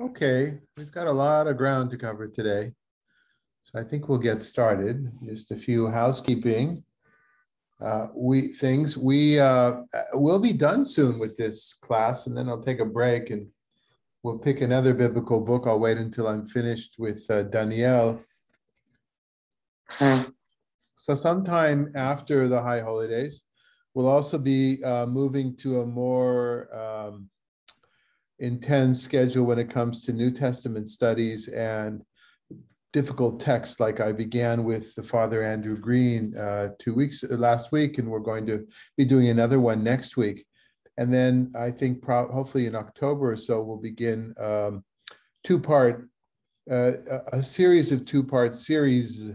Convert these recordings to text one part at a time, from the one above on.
Okay, we've got a lot of ground to cover today. So I think we'll get started. Just a few housekeeping we'll be done soon with this class, and then I'll take a break and we'll pick another biblical book. I'll wait until I'm finished with Daniel. So sometime after the high holidays, we'll also be moving to a more intense schedule when it comes to New Testament studies and difficult texts, like I began with the Father Andrew Green last week, and we're going to be doing another one next week. And then I think hopefully in October or so, we'll begin a series of two-part series.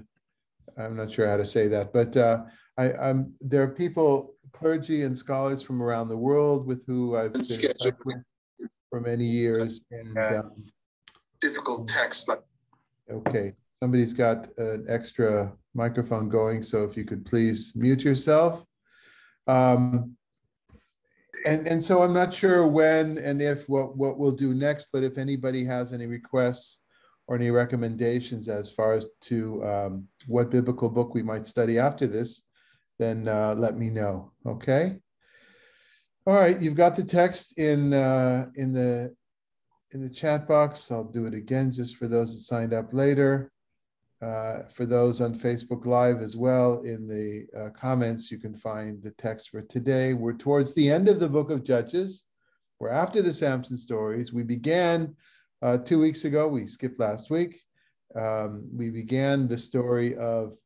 I'm not sure how to say that, but there are people, clergy and scholars from around the world with who I've been in touch with for many years. And difficult texts. Okay, somebody's got an extra microphone going, so if you could please mute yourself. And so I'm not sure when and if what we'll do next, but if anybody has any requests or any recommendations as far as to what biblical book we might study after this, then let me know, okay? All right, you've got the text in the chat box. I'll do it again just for those that signed up later. For those on Facebook Live as well, in the comments, you can find the text for today. We're towards the end of the book of Judges. We're after the Samson stories. We began 2 weeks ago. We skipped last week. We began the story of,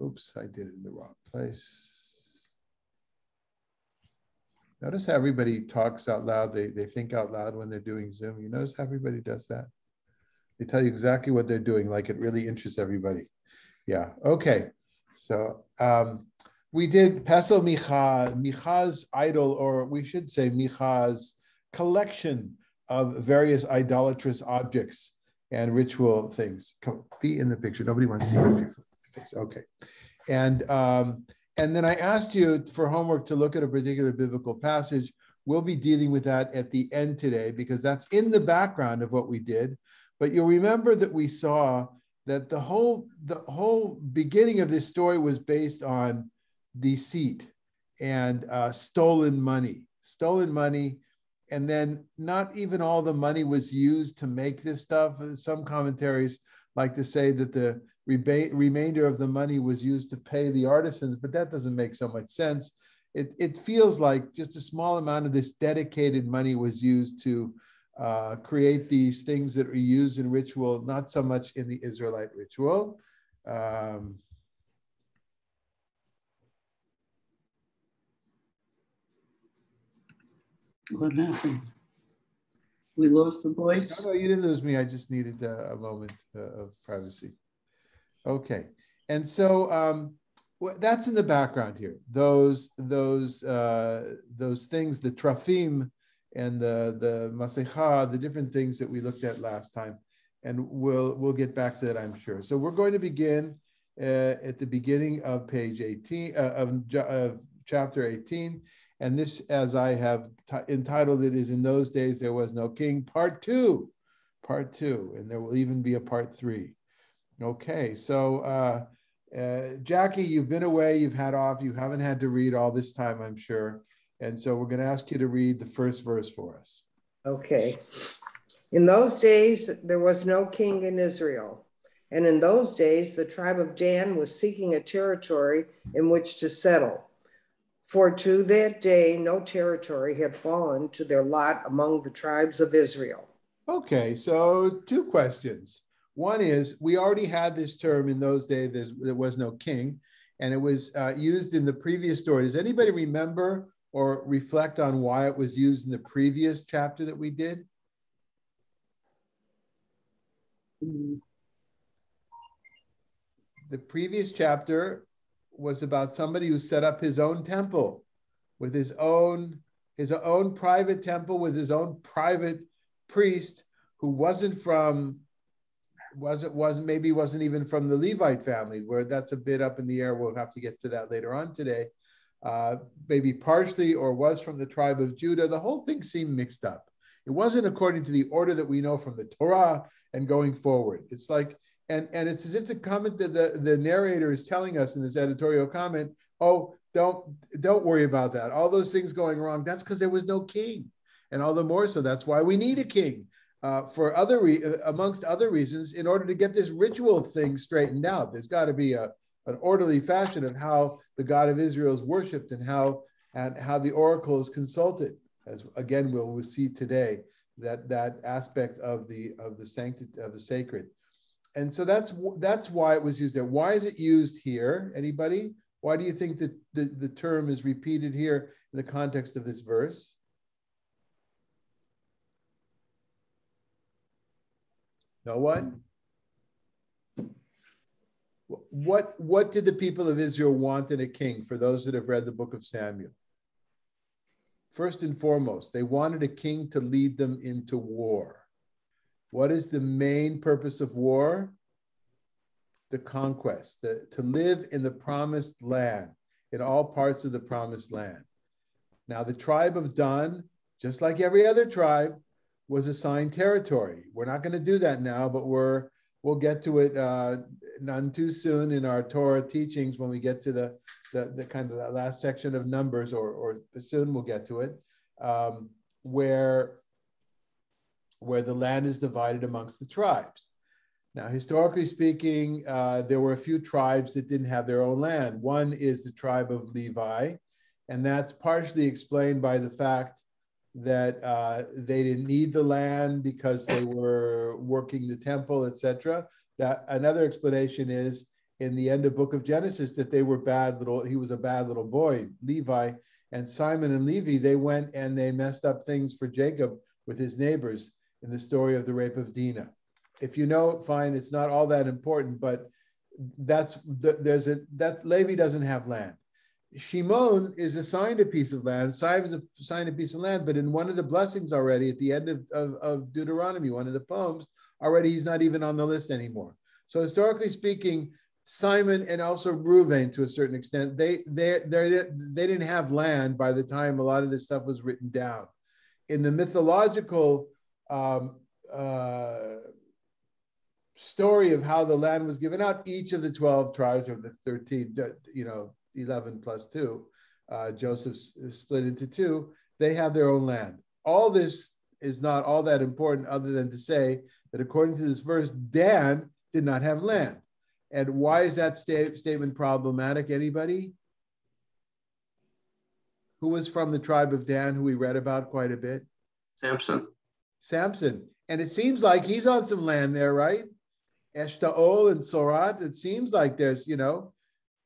oops, I did it in the wrong place. Notice how everybody talks out loud. They think out loud when they're doing Zoom. You notice how everybody does that? They tell you exactly what they're doing, like it really interests everybody. Yeah, okay. So we did Pesel Micha's idol, or we should say Micha's collection of various idolatrous objects and ritual things. Come, be in the picture. Nobody wants to see your face. Okay. And then I asked you for homework to look at a particular biblical passage. We'll be dealing with that at the end today because that's in the background of what we did. But you'll remember that we saw that the whole beginning of this story was based on deceit and stolen money. And then not even all the money was used to make this stuff. Some commentaries like to say that the remainder of the money was used to pay the artisans, but that doesn't make so much sense. It feels like just a small amount of this dedicated money was used to create these things that are used in ritual, not so much in the Israelite ritual. What happened? We lost the voice? No, you didn't lose me. I just needed a moment of privacy. Okay, and so that's in the background here. Those things, the trafim and the masecha, the different things that we looked at last time, and we'll get back to that, I'm sure. So we're going to begin at the beginning of page 18 of chapter 18, and this, as I have entitled it, is "In Those Days There Was No King," part two, and there will even be a part 3. Okay, so Jackie, you've been away, you've had off, you haven't had to read all this time, I'm sure. And so we're going to ask you to read the first verse for us. Okay. In those days, there was no king in Israel. And in those days, the tribe of Dan was seeking a territory in which to settle. For to that day, no territory had fallen to their lot among the tribes of Israel. Okay, so 2 questions. One is, we already had this term "in those days there was no king," and it was used in the previous story. Does anybody remember or reflect on why it was used in the previous chapter that we did? The previous chapter was about somebody who set up his own temple with his own private temple with his own private priest who wasn't even from the Levite family, where that's a bit up in the air. We'll have to get to that later on today. Maybe partially, or was from the tribe of Judah. The whole thing seemed mixed up. It wasn't according to the order that we know from the Torah and going forward. It's like, and it's as if the comment that the narrator is telling us in this editorial comment, oh, don't worry about that. All those things going wrong, that's because there was no king. And all the more so, that's why we need a king. For amongst other reasons, in order to get this ritual thing straightened out, there's got to be an orderly fashion of how the God of Israel is worshipped and how the oracle is consulted. As again, we'll see today that aspect of the sanctity of the sacred. And so that's why it was used there. Why is it used here? Anybody? Why do you think that the term is repeated here in the context of this verse? No one? What did the people of Israel want in a king, for those that have read the book of Samuel? First and foremost, they wanted a king to lead them into war. What is the main purpose of war? The conquest, to live in the promised land, in all parts of the promised land. Now, the tribe of Dan, just like every other tribe, was assigned territory. We're not going to do that now, but we'll get to it none too soon in our Torah teachings when we get to the kind of that last section of Numbers, or soon we'll get to it, where the land is divided amongst the tribes. Now, historically speaking, there were a few tribes that didn't have their own land. One is the tribe of Levi, and that's partially explained by the fact that they didn't need the land because they were working the temple, etc. That another explanation is in the end of book of Genesis that he was a bad little boy, Levi, and Simon and Levi, they went and they messed up things for Jacob with his neighbors in the story of the rape of Dinah. If you know, fine, it's not all that important, but Levi doesn't have land. Shimon is assigned a piece of land, Simon is assigned a piece of land, but in one of the blessings already at the end of Deuteronomy, one of the poems, already he's not even on the list anymore. So historically speaking, Simon and also Reuven, to a certain extent, they didn't have land by the time a lot of this stuff was written down. In the mythological story of how the land was given out, each of the 12 tribes, or the 13, 11 plus 2, Joseph split into 2, they have their own land. All this is not all that important other than to say that according to this verse, Dan did not have land. And why is that statement problematic? Anybody? Who was from the tribe of Dan, who we read about quite a bit? Samson. And it seems like he's on some land there, right? Eshtaol and Sorat. It seems like there's,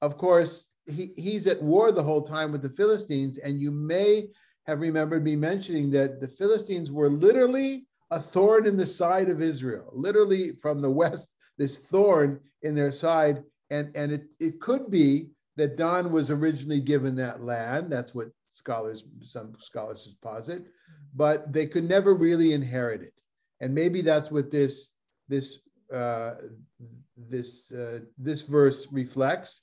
of course, he's at war the whole time with the Philistines. And you may have remembered me mentioning that the Philistines were literally a thorn in the side of Israel, literally from the west, this thorn in their side. And it could be that Dan was originally given that land. That's what some scholars posit, but they could never really inherit it. And maybe that's what this verse reflects.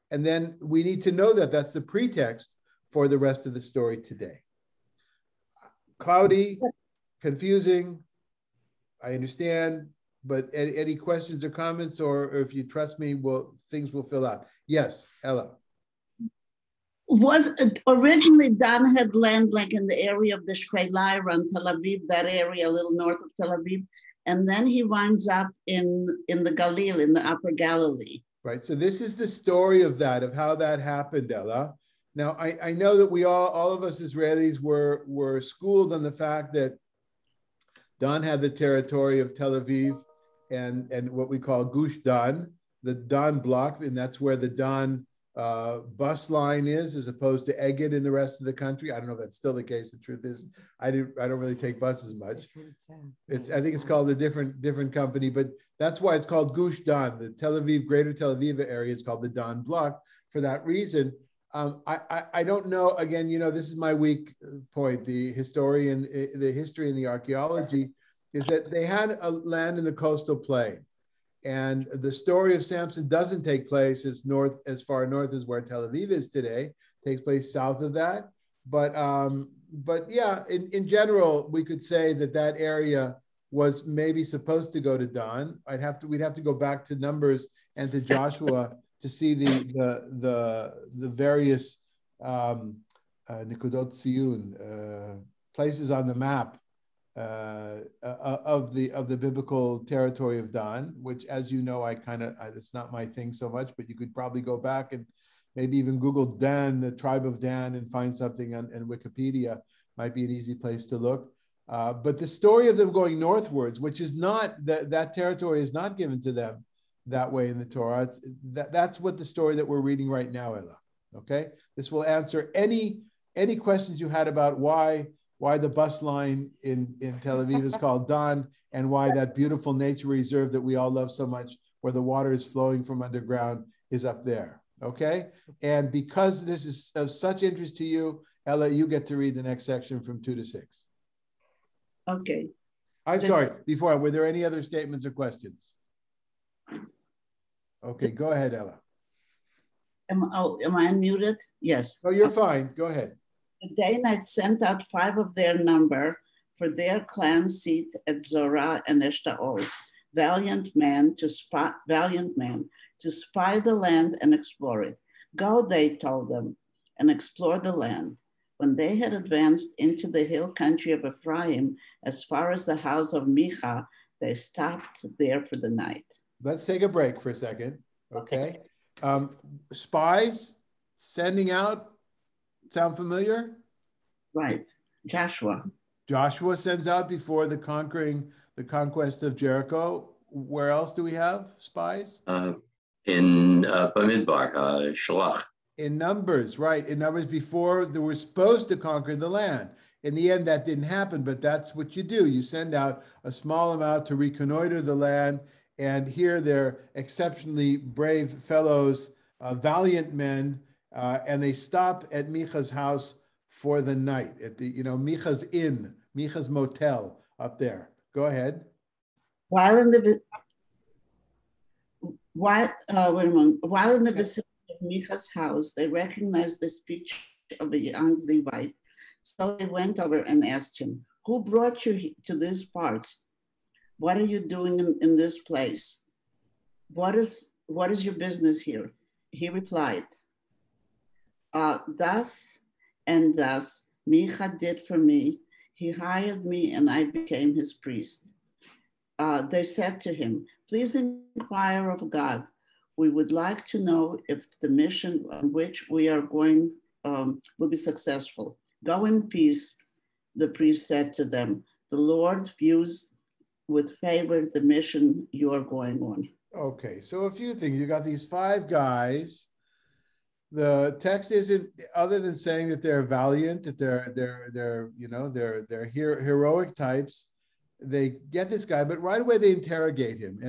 And then we need to know that that's the pretext for the rest of the story today. Cloudy, confusing, I understand, but any questions or comments, or if you trust me, things will fill out. Yes, Ella. Was originally Dan had land like in the area of the Shreilai around Tel Aviv, that area a little north of Tel Aviv, and then he winds up in the Galil, in the Upper Galilee. Right. So this is the story of how that happened, Ella. Now I know that we all of us Israelis were schooled on the fact that Dan had the territory of Tel Aviv and what we call Gush Dan, the Dan block, and that's where the Dan bus line is, as opposed to Eged in the rest of the country. I don't know if that's still the case. The truth is, I don't really take buses much. I think it's called a different company, but that's why it's called Gush Dan. The Greater Tel Aviv area is called the Dan block for that reason. I don't know. Again, this is my weak point. The history and the archaeology is that they had a land in the coastal plain. And the story of Samson doesn't take place as far north as where Tel Aviv is today. It takes place south of that. But yeah, in general, we could say that that area was maybe supposed to go to Dan. We'd have to go back to Numbers and to Joshua to see the various Nikudot Tziyun, places on the map of the biblical territory of Dan, which, as you know, it's not my thing so much, but you could probably go back and maybe even Google Dan, the tribe of Dan, and find something on Wikipedia. Might be an easy place to look. But the story of them going northwards, which is not, that territory is not given to them that way in the Torah. That's what the story that we're reading right now, Ella. Okay? This will answer any questions you had about why the bus line in Tel Aviv is called Dan, and why that beautiful nature reserve that we all love so much, where the water is flowing from underground, is up there. Okay? And because this is of such interest to you, Ella, you get to read the next section from 2 to 6. Okay. I'm sorry, were there any other statements or questions? Okay, go ahead, Ella. Am I unmuted? Yes. Oh, you're fine. Go ahead. The Danites sent out 5 of their number for their clan seat at Zorah and Eshtaol, valiant men to spy the land and explore it. Go, they told them, and explore the land. When they had advanced into the hill country of Ephraim, as far as the house of Micha, they stopped there for the night. Let's take a break for a second, okay? Spies sending out, sound familiar? Right, Joshua. Joshua sends out before the conquest of Jericho. Where else do we have spies? In Bamidbar, Shalach. In Numbers, right. In Numbers, before they were supposed to conquer the land. In the end, that didn't happen, but that's what you do. You send out a small amount to reconnoiter the land, and here they're exceptionally brave fellows, valiant men, and they stop at Micha's house for the night, at the, Micha's inn, Micha's motel up there. Go ahead. While in the vicinity of Micha's house, they recognized the speech of a young Levite. So they went over and asked him, "Who brought you to these parts? What are you doing in this place? What is your business here?" He replied, "Thus and thus Micha did for me. He hired me and I became his priest." They said to him, "Please inquire of God. We would like to know if the mission on which we are going will be successful." "Go in peace," the priest said to them. "The Lord views with favor the mission you are going on." Okay, so a few things. You got these 5 guys. The text isn't, other than saying that they're valiant, that they're heroic types. They get this guy, but right away they interrogate him,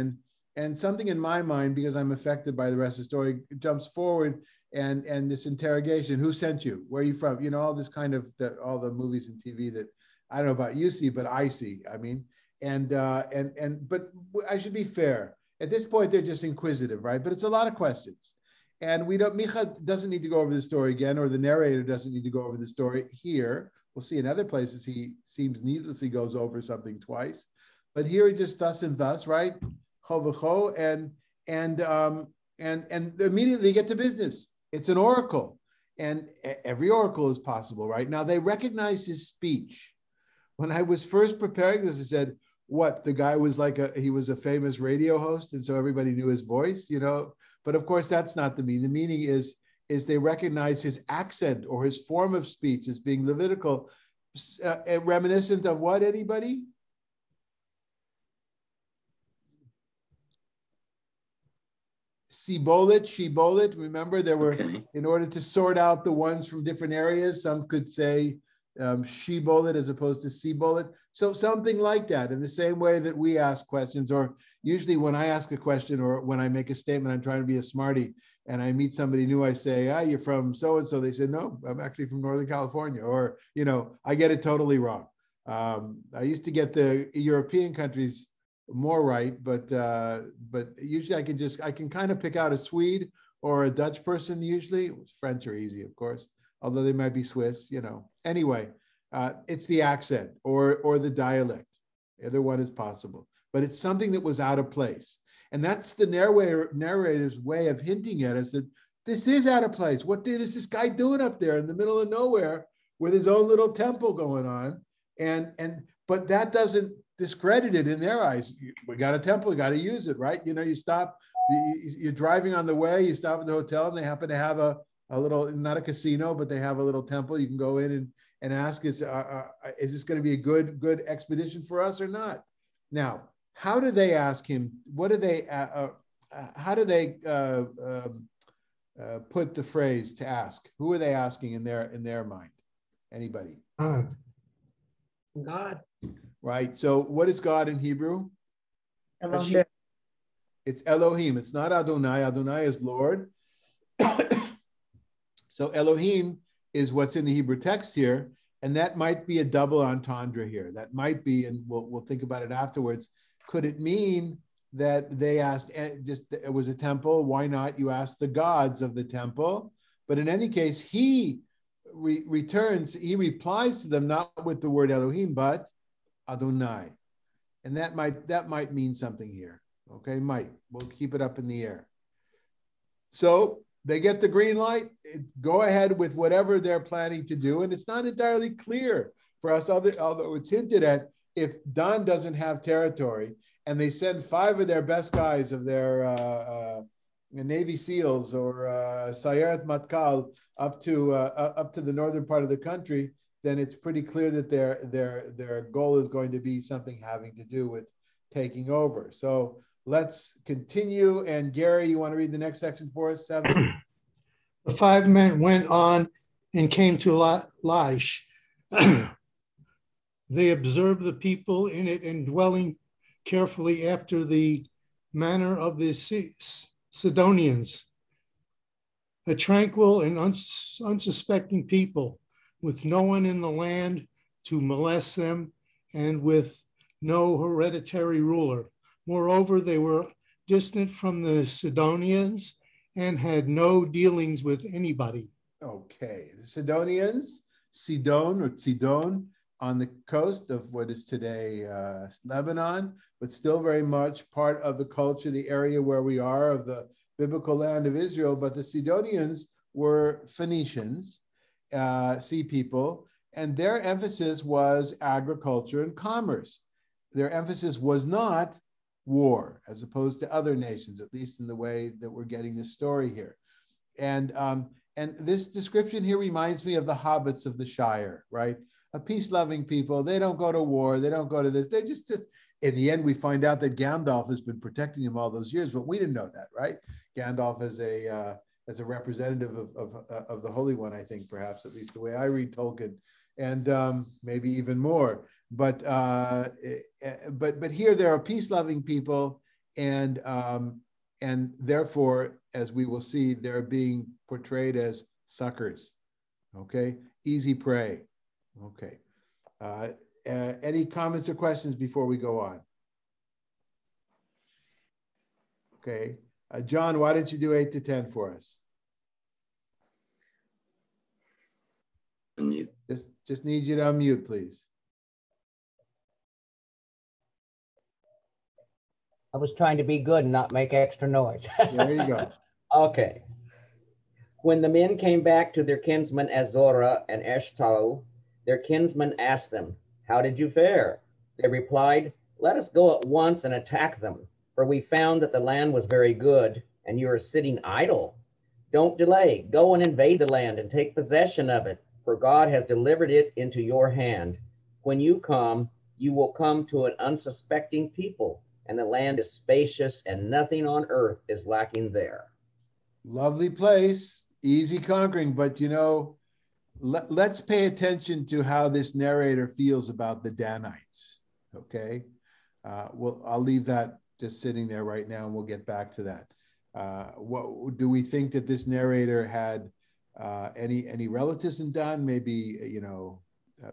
and something in my mind, because I'm affected by the rest of the story, jumps forward, and this interrogation: "Who sent you? Where are you from?" All this kind of all the movies and TV that I don't know about you see, but I see. I mean, but I should be fair. At this point, they're just inquisitive, right? But it's a lot of questions. And Micha doesn't need to go over the story again, or the narrator doesn't need to go over the story here. We'll see in other places he seems needlessly goes over something twice. But here he just thus and thus, right? Cho v'cho, and immediately get to business. It's an oracle. And every oracle is possible, right? Now they recognize his speech. When I was first preparing this, I said, what, the guy was he was a famous radio host, and so everybody knew his voice, But of course, that's not the meaning. The meaning is they recognize his accent or his form of speech as being Levitical, reminiscent of what, anybody? Shibolet. Remember, there were, in order to sort out the ones from different areas, some could say Shibolet as opposed to Sibolet. So something like that, in the same way that we ask questions, or usually when I ask a question or when I make a statement, I'm trying to be a smarty, and I meet somebody new, I say, "You're from so-and-so." They say, "No, I'm actually from Northern California," or, I get it totally wrong. I used to get the European countries more right, but usually I can kind of pick out a Swede or a Dutch person. Usually French are easy, of course, although they might be Swiss, Anyway, it's the accent or the dialect. Either one is possible. But it's something that was out of place. And that's the narrator's way of hinting at us that this is out of place. What is this guy doing up there in the middle of nowhere with his own little temple going on? But that doesn't discredit it in their eyes. We got a temple, we got to use it, right? You stop, you're driving on the way, you stop at the hotel, and they happen to have a little, not a casino, but they have a little temple. You can go in and ask, is this going to be a good expedition for us or not? Now, how do they ask him? What do they? How do they put the phrase to ask? Who are they asking in their mind? Anybody? God. Right. So, what is God in Hebrew? Elohim. It's Elohim. It's not Adonai. Adonai is Lord. So Elohim is what's in the Hebrew text here, and that might be a double entendre here. That might be, and we'll think about it afterwards. Could it mean that they asked, just it was a temple? Why not? You ask the gods of the temple. But in any case, he returns. He replies to them not with the word Elohim, but Adonai, and that might mean something here. Okay, might. We'll keep it up in the air. So they get the green light, go ahead with whatever they're planning to do. And it's not entirely clear for us, although it's hinted at, if Dan doesn't have territory and they send 5 of their best guys of their Navy SEALs or Sayeret Matkal up to the northern part of the country, then it's pretty clear that their goal is going to be something having to do with taking over. So let's continue. And Gary, you want to read the next section for us? 7. The 5 men went on and came to Laish. They observed the people in it and dwelling carefully after the manner of the Sidonians, a tranquil and unsuspecting people, with no one in the land to molest them and with no hereditary ruler. Moreover, they were distant from the Sidonians and had no dealings with anybody. Okay, the Sidonians, Sidon, on the coast of what is today Lebanon, but still very much part of the culture, the area where we are of the biblical land of Israel. But the Sidonians were Phoenicians, sea people, and their emphasis was agriculture and commerce. Their emphasis was not war, as opposed to other nations, at least in the way that we're getting this story here. And this description here reminds me of the hobbits of the Shire, right? A peace-loving people. They don't go to war. They don't go to this. They just in the end, we find out that Gandalf has been protecting them all those years, but we didn't know that, right? Gandalf as a representative of the Holy One, I think, perhaps, at least the way I read Tolkien, and maybe even more. But here there are peace-loving people, and therefore, as we will see, they're being portrayed as suckers. Okay, easy prey. Okay. Any comments or questions before we go on? Okay, John, why don't you do 8 to 10 for us? Unmute. Just need you to unmute, please. I was trying to be good and not make extra noise. There you go. Okay. When the men came back to their kinsmen Azorah and Eshtaol, their kinsmen asked them, "How did you fare?" They replied, "Let us go at once and attack them, for we found that the land was very good, and you are sitting idle. Don't delay. Go and invade the land and take possession of it, for God has delivered it into your hand. When you come, you will come to an unsuspecting people, and the land is spacious, and nothing on earth is lacking there." Lovely place, easy conquering, but let's pay attention to how this narrator feels about the Danites. Okay, I'll leave that just sitting there right now, and we'll get back to that. What do we think that this narrator had any relatives in Dan? Maybe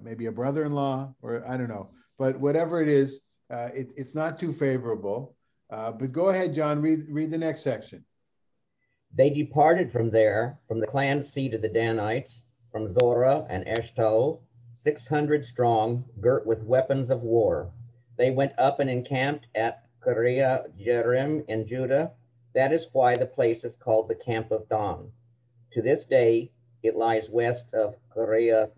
maybe a brother-in-law, or I don't know. But whatever it is, it's not too favorable. But go ahead, John. Read the next section. They departed from there, from the clan seat of the Danites, from Zorah and Eshtaol, 600 strong, girt with weapons of war. They went up and encamped at Kiriath Jearim in Judah. That is why the place is called the Camp of Dawn. To this day, it lies west of Kiriath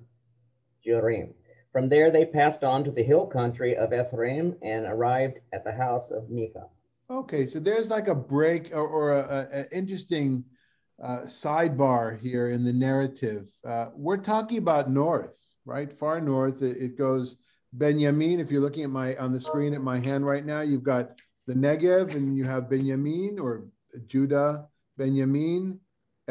Jearim. From there, they passed on to the hill country of Ephraim and arrived at the house of Micah. Okay, so there's like a break or an interesting sidebar here in the narrative. We're talking about north, right? Far north. It goes Benjamin. If you're looking at on the screen at my hand right now, you've got the Negev, and you have Benjamin or Judah, Benjamin,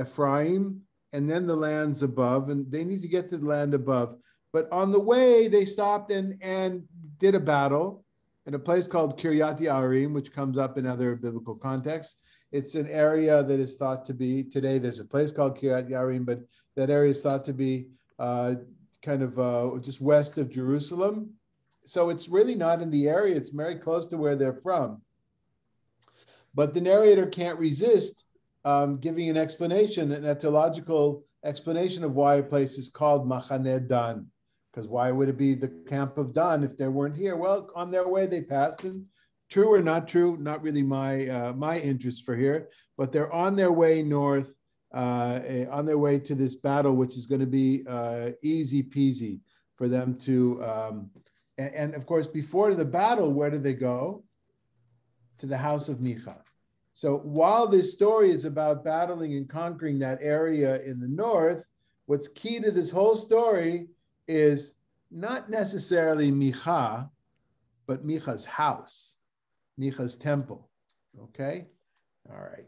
Ephraim, and then the lands above. And they need to get to the land above. But on the way, they stopped and did a battle in a place called Kiriath Jearim, which comes up in other biblical contexts. It's an area that is thought to be, today there's a place called Kiriath Jearim, but that area is thought to be just west of Jerusalem. So it's really not in the area, it's very close to where they're from. But the narrator can't resist giving an explanation, an etymological explanation of why a place is called Machaneh Dan. Because why would it be the camp of Dan if they weren't here? Well, on their way they passed, and true or not true, not really my interest for here, but they're on their way north, on their way to this battle, which is going to be easy peasy for them to, and of course, before the battle, where did they go? To the house of Micah. So while this story is about battling and conquering that area in the north, what's key to this whole story is not necessarily Micha, but Micha's house, Micha's temple. Okay? All right.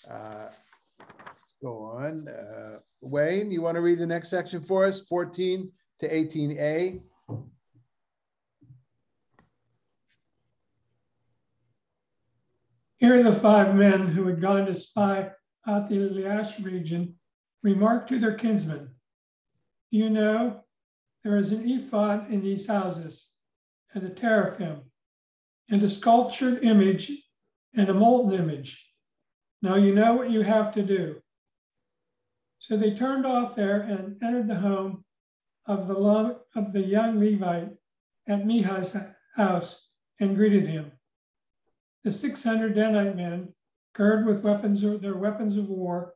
Let's go on. Wayne, you want to read the next section for us, 14 to 18a? Here the 5 men who had gone to spy out the Eliash region remarked to their kinsmen, "You know, there is an ephod in these houses, and a teraphim, and a sculptured image, and a molten image. Now you know what you have to do." So they turned off there and entered the home of the young Levite at Micha's house and greeted him. The 600 Danite men, girded with their weapons of war,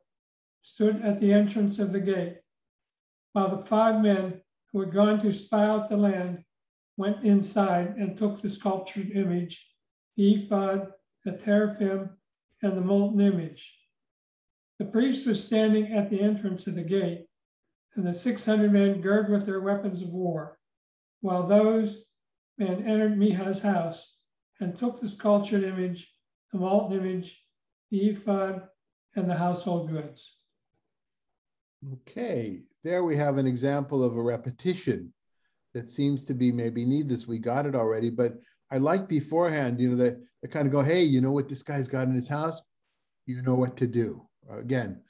stood at the entrance of the gate, while the 5 men who had gone to spy out the land went inside and took the sculptured image, the ephod, the teraphim, and the molten image. The priest was standing at the entrance of the gate, and the 600 men girded with their weapons of war, while those men entered Micha's house and took the sculptured image, the molten image, the ephod, and the household goods. Okay, there we have an example of a repetition that seems to be maybe needless. We got it already, but I like beforehand, they kind of go, hey, you know what this guy's got in his house? You know what to do. Again,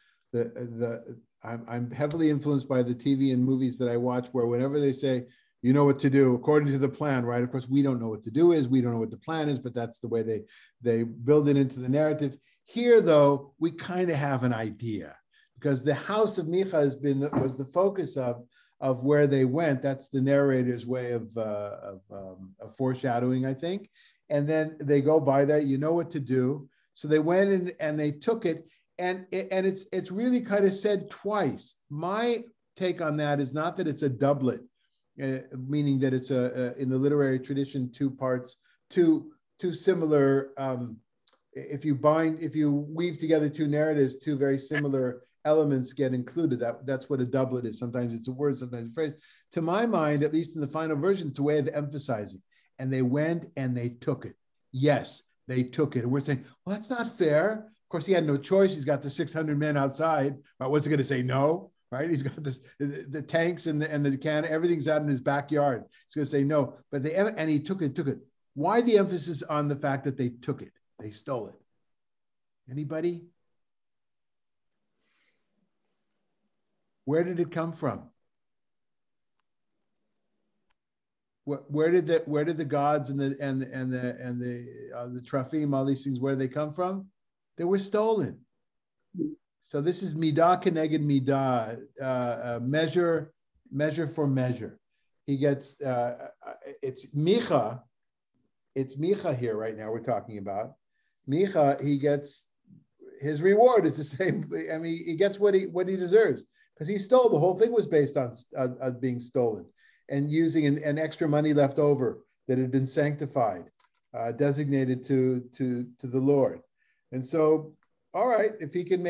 I'm heavily influenced by the TV and movies that I watch, where whenever they say, you know what to do according to the plan, right? Of course, we don't know what to do is, we don't know what the plan is, but that's the way they build it into the narrative. Here, though, we kind of have an idea, because the house of Micha was the focus of where they went. That's the narrator's way of foreshadowing, I think. And then they go by that, you know what to do. So they went in and they took it, and it's really kind of said twice. My take on that is not that it's a doublet, meaning that it's in the literary tradition, 2 parts, two similar. If you weave together 2 narratives, 2 very similar elements get included. That's what a doublet is. Sometimes it's a word, sometimes a phrase. To my mind, at least in the final version, it's a way of emphasizing. And they went and they took it. Yes, they took it. And we're saying, well, that's not fair. Of course, he had no choice. He's got the 600 men outside. Right? What's he going to say? No, right? He's got the tanks and the can. Everything's out in his backyard. He's going to say no. But he took it. Why the emphasis on the fact that they took it? They stole it. Anybody? Where did it come from? Where did the gods and the teraphim, all these things, where did they come from? They were stolen. So this is midah keneged midah, measure for measure. He gets, it's Micha here right now we're talking about. Micha, he gets, his reward is the same. I mean, he gets what he deserves because he stole. The whole thing was based on being stolen and using an extra money left over that had been sanctified, designated to the Lord. And so, all right, if it could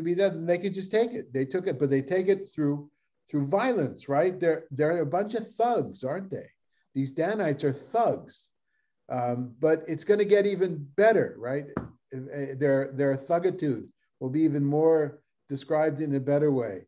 be done, then they could just take it. They took it, but they take it through violence, right? They're a bunch of thugs, aren't they? These Danites are thugs, but it's going to get even better, right? Their thuggitude will be even more described in a better way.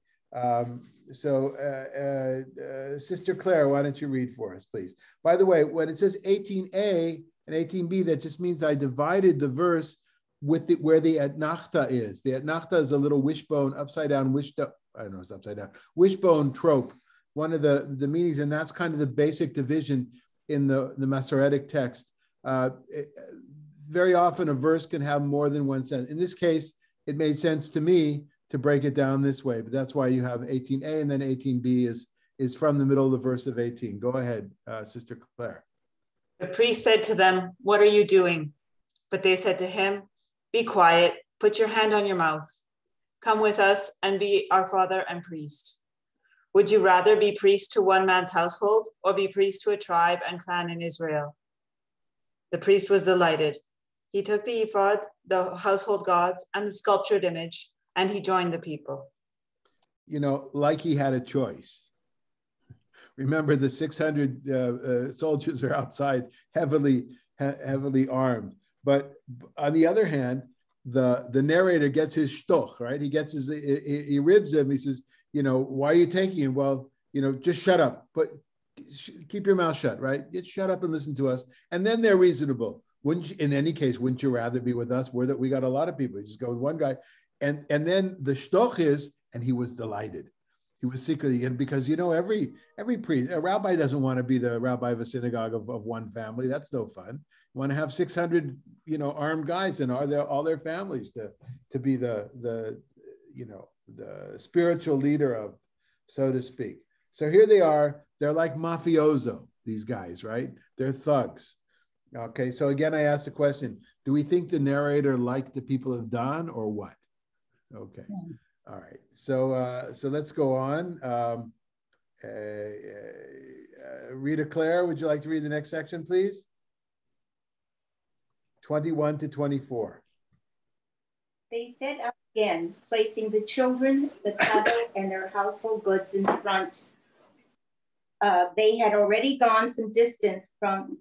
Sister Claire, why don't you read for us, please? By the way, when it says 18a and 18b, that just means I divided the verse with where the etnachta is. The etnachta is a little wishbone, upside down wishbone. I don't know, it's upside down. Wishbone trope, one of the meanings, and that's kind of the basic division in the Masoretic text. Very often a verse can have more than one sense. In this case, it made sense to me to break it down this way, but that's why you have 18a and then 18b is from the middle of the verse of 18. Go ahead, Sister Claire. The priest said to them, "What are you doing?" But they said to him, "Be quiet, put your hand on your mouth. Come with us and be our father and priest. Would you rather be priest to one man's household or be priest to a tribe and clan in Israel?" The priest was delighted. He took the ephod, the household gods, and the sculptured image, and he joined the people. You know, like he had a choice. Remember, the 600 soldiers are outside, heavily armed. But on the other hand, the narrator gets his shtoch, right? He gets he ribs him. He says, you know, why are you taking him? Well, you know, just shut up. But keep your mouth shut, right? Just shut up and listen to us. And then they're reasonable. Wouldn't you, in any case, wouldn't you rather be with us? We got a lot of people. You just go with one guy. And then the shtoch is, and he was delighted. He was secretly, because, you know, every priest, a rabbi doesn't want to be the rabbi of a synagogue of one family. That's no fun. You want to have 600, you know, armed guys and all their families to be the spiritual leader of, so to speak. So here they are. They're like mafioso, these guys, right? They're thugs. Okay, so again, I asked the question, do we think the narrator liked the people of Dan or what? Okay. All right, so let's go on. Rita Claire, would you like to read the next section, please? 21 to 24. They set out again, placing the children, the cattle, and their household goods in front. They had already gone some distance from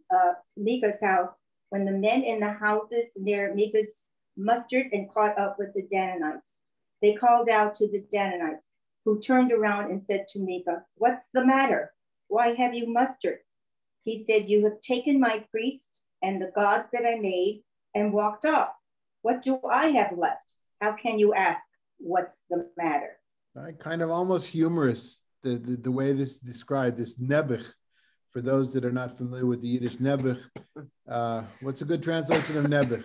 Micah's house when the men in the houses near Micah's mustered and caught up with the Danites. They called out to the Danites, who turned around and said to Micah, "What's the matter? Why have you mustered?" He said, "You have taken my priest and the gods that I made and walked off. What do I have left? How can you ask, what's the matter?" Kind of almost humorous, the way this is described, this nebuch. For those that are not familiar with the Yiddish nebuch, what's a good translation of nebuch?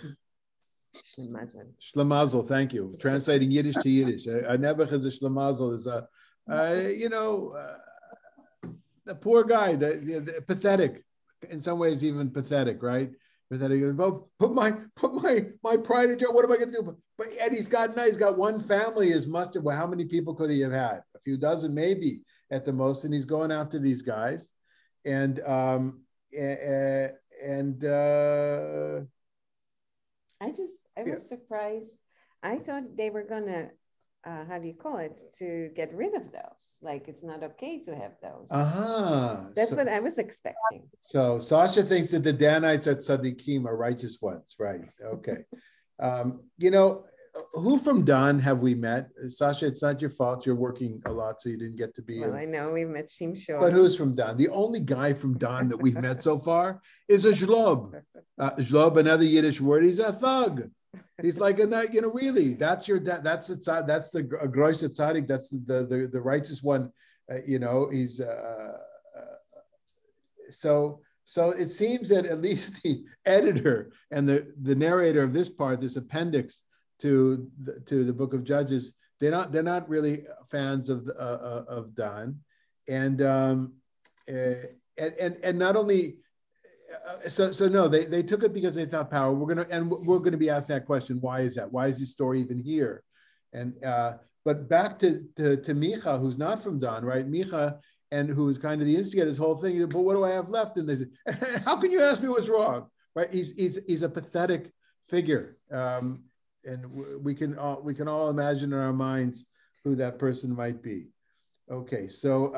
Shlemazel, thank you. Translating Yiddish to Yiddish. A nebuch is a shlemazel, is a poor guy, the pathetic, in some ways even pathetic, right? Pathetic. Put my pride in joke. What am I going to do? And he's got one family is mustered. Well, how many people could he have had? A few dozen, maybe at the most. And he's going after these guys, and I was surprised. I thought they were gonna, how do you call it, to get rid of those. Like, it's not okay to have those. That's what I was expecting. So Sasha thinks that the Danites are tzaddikim, are righteous ones, right? Okay. You know, who from Dan have we met? Sasha, it's not your fault. You're working a lot, so you didn't get to be. Well, I know we met Shimshon. But who's from Dan? The only guy from Dan that we've met so far is a shlob. Shlob, another Yiddish word. He's a thug. He's like really. That's the grosh tzaddik. That's the righteous one. He's so it seems that at least the editor and the narrator of this part, this appendix to the book of Judges, they're not really fans of Dan, and not only no, they took it because they thought power. We're gonna be asked that question. Why is that? Why is this story even here? And but back to Micha, who's not from Dan, right? Micha, and who is kind of the instigator of this whole thing. But what do I have left? And they said, how can you ask me what's wrong? Right? He's a pathetic figure, and we can all imagine in our minds who that person might be. Okay, so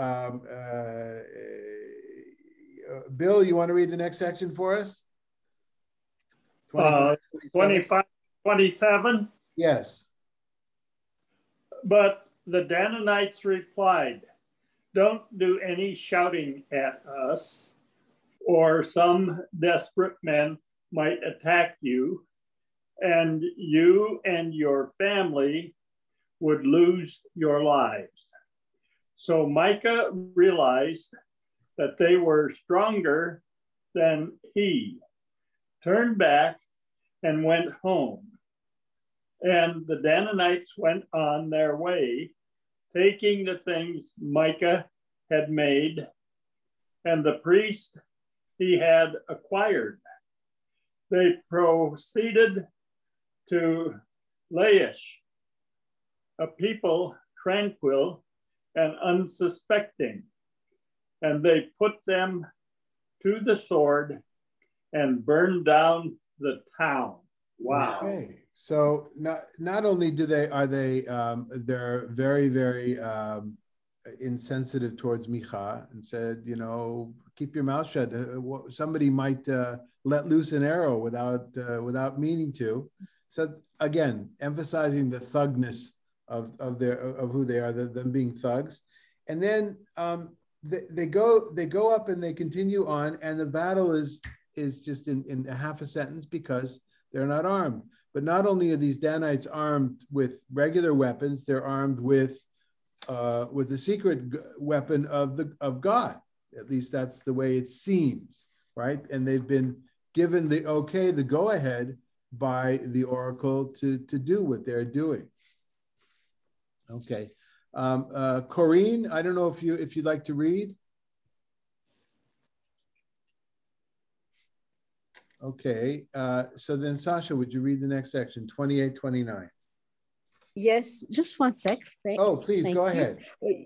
Bill, you want to read the next section for us? 25, 27? Yes. But the Danites replied, don't do any shouting at us, or some desperate men might attack you, and you and your family would lose your lives. So Micah realized that they were stronger than he, turned back and went home. And the Danites went on their way, taking the things Micah had made and the priest he had acquired. They proceeded to Laish, a people tranquil and unsuspecting, and they put them to the sword and burned down the town. Wow. Okay. So not only are they they're very, very insensitive towards Micha and said, keep your mouth shut. Somebody might let loose an arrow without meaning to. So again, emphasizing the thugness of who they are, them being thugs, and then they go up and they continue on, and the battle is just in a half a sentence because they're not armed. But not only are these Danites armed with regular weapons, they're armed with the secret weapon of God. At least that's the way it seems, right? And they've been given the go ahead by the oracle to do what they're doing. Okay, Corinne, I don't know if you'd like to read. Okay, so then Sasha, would you read the next section, 28, 29? Yes, just one sec. Please go ahead.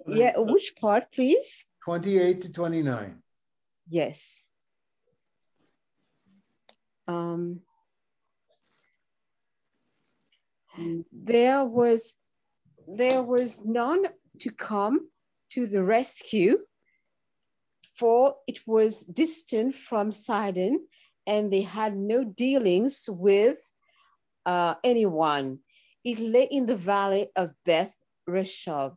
Yeah, which part, please? 28 to 29. Yes. There was none to come to the rescue, for it was distant from Sidon, and they had no dealings with anyone. It lay in the valley of Beth Reshab.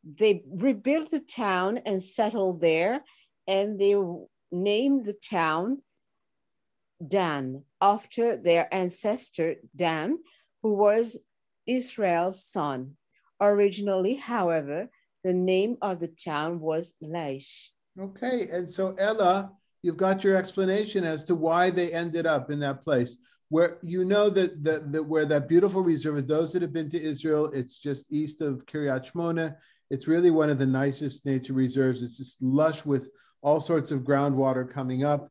They rebuilt the town and settled there, and they named the town Dan, after their ancestor Dan, who was Israel's son. Originally, however, the name of the town was Laish. Okay, and so Ella, you've got your explanation as to why they ended up in that place, where that where that beautiful reserve is. Those that have been to Israel, it's just east of Kiryat Shmona. It's really one of the nicest nature reserves. It's just lush with all sorts of groundwater coming up.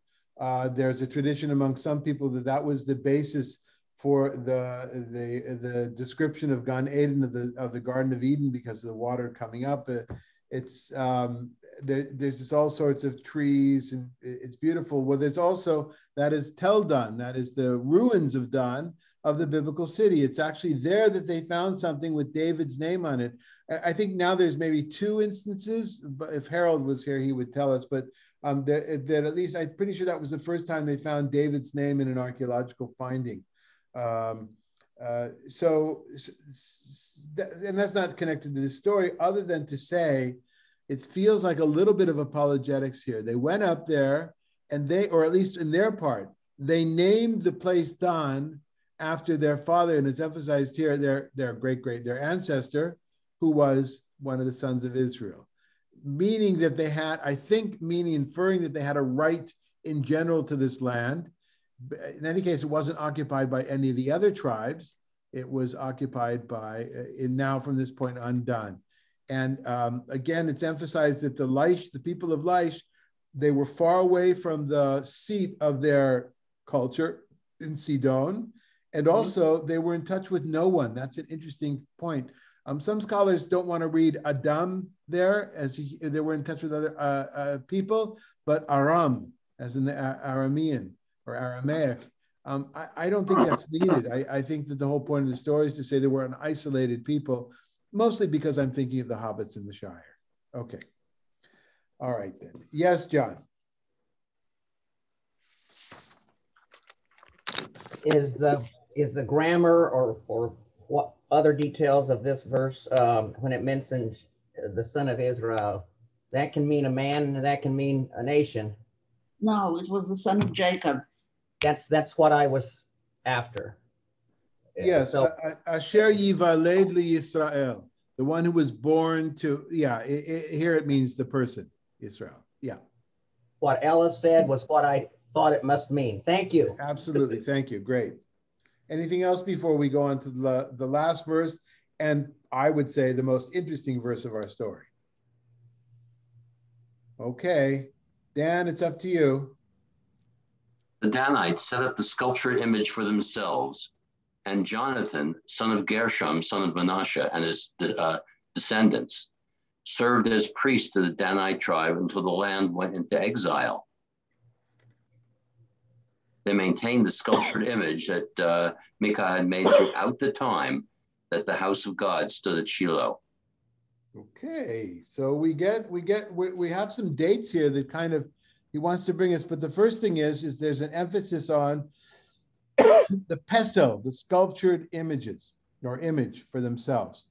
There's a tradition among some people that was the basis for the description of Gan Eden, of the Garden of Eden, because of the water coming up. There's just all sorts of trees, and it's beautiful. Well, there's also, that is Tel Dan, that is the ruins of Dan, of the biblical city. It's actually there that they found something with David's name on it. I think now there's maybe 2 instances, but if Harold was here, he would tell us, but that at least, I'm pretty sure that was the first time they found David's name in an archaeological finding. And that's not connected to this story, other than to say, it feels like a little bit of apologetics here. They went up there, and or at least in their part, they named the place Dan after their father, and it's emphasized here, their ancestor, who was one of the sons of Israel. Meaning that they had, inferring that they had a right in general to this land. In any case, it wasn't occupied by any of the other tribes, it was occupied by, now from this point undone. And again, it's emphasized that the people of Laish, they were far away from the seat of their culture in Sidon, and also they were in touch with no one. That's an interesting point. Some scholars don't want to read Adam there, as they were in touch with other people, but Aram, as in the Aramean or Aramaic. I don't think that's needed. I think that the whole point of the story is to say they were an isolated people, mostly because I'm thinking of the hobbits in the Shire. Okay. All right then. Yes, John. Is the grammar or what other details of this verse when it mentions the son of Israel, that can mean a man and that can mean a nation? No, it was the son of Jacob. That's what I was after. Yes, so, Asher Yivaled li Yisrael, the one who was born to, here it means the person, Israel. Yeah. What Ella said was what I thought it must mean. Thank you. Absolutely, thank you, great. Anything else before we go on to the last verse, and I would say the most interesting verse of our story? Okay, Dan, it's up to you. The Danites set up the sculptured image for themselves, and Jonathan, son of Gershom, son of Manasseh, and his descendants served as priests to the Danite tribe until the land went into exile. They maintained the sculptured image that Micah had made throughout the time that the house of God stood at Shiloh. Okay, so we have some dates here that kind of he wants to bring us, but the first thing is there's an emphasis on the pesel, the sculptured images or image for themselves.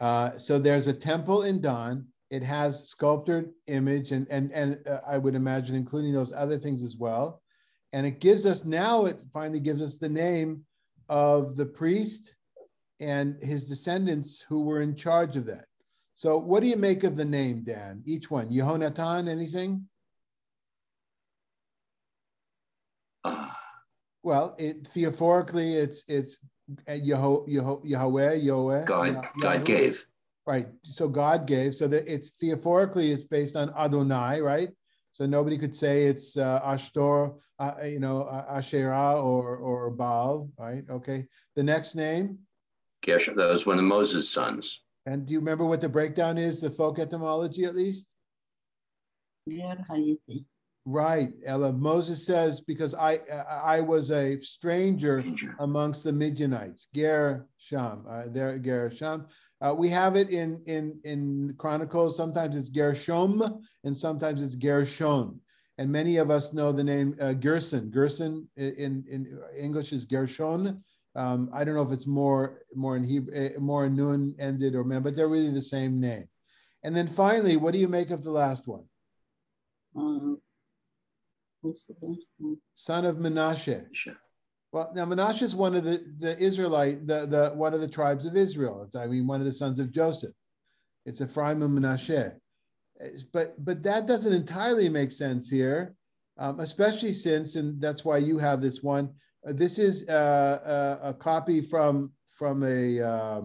So there's a temple in Dan. It has sculptured image and I would imagine including those other things as well. And it gives us now, it finally gives us the name of the priest and his descendants who were in charge of that. So what do you make of the name, Dan? Each one. Yehonatan, anything? Well, theophorically, it's Yahweh. God gave. Right. So God gave. So that it's theophorically, it's based on Adonai, right? So nobody could say it's Ashtor, Asherah or Baal, right? Okay. The next name? Gershom. That was one of Moses' sons. And do you remember what the breakdown is, the folk etymology at least? Right, Ella. Moses says, because I was a stranger amongst the Midianites. Gershom, Gershom. We have it in Chronicles. Sometimes it's Gershom, and sometimes it's Gershon. And many of us know the name Gerson. Gerson in English is Gershon. I don't know if it's more in Hebrew, more nun ended or man, but they're really the same name. And then finally, what do you make of the last one? Son of Manasseh. Well, now Manasseh is one of the Israelite, the one of the tribes of Israel. It's one of the sons of Joseph. It's Ephraim and Manasseh. But that doesn't entirely make sense here, especially since, and that's why you have this one. This is a copy from a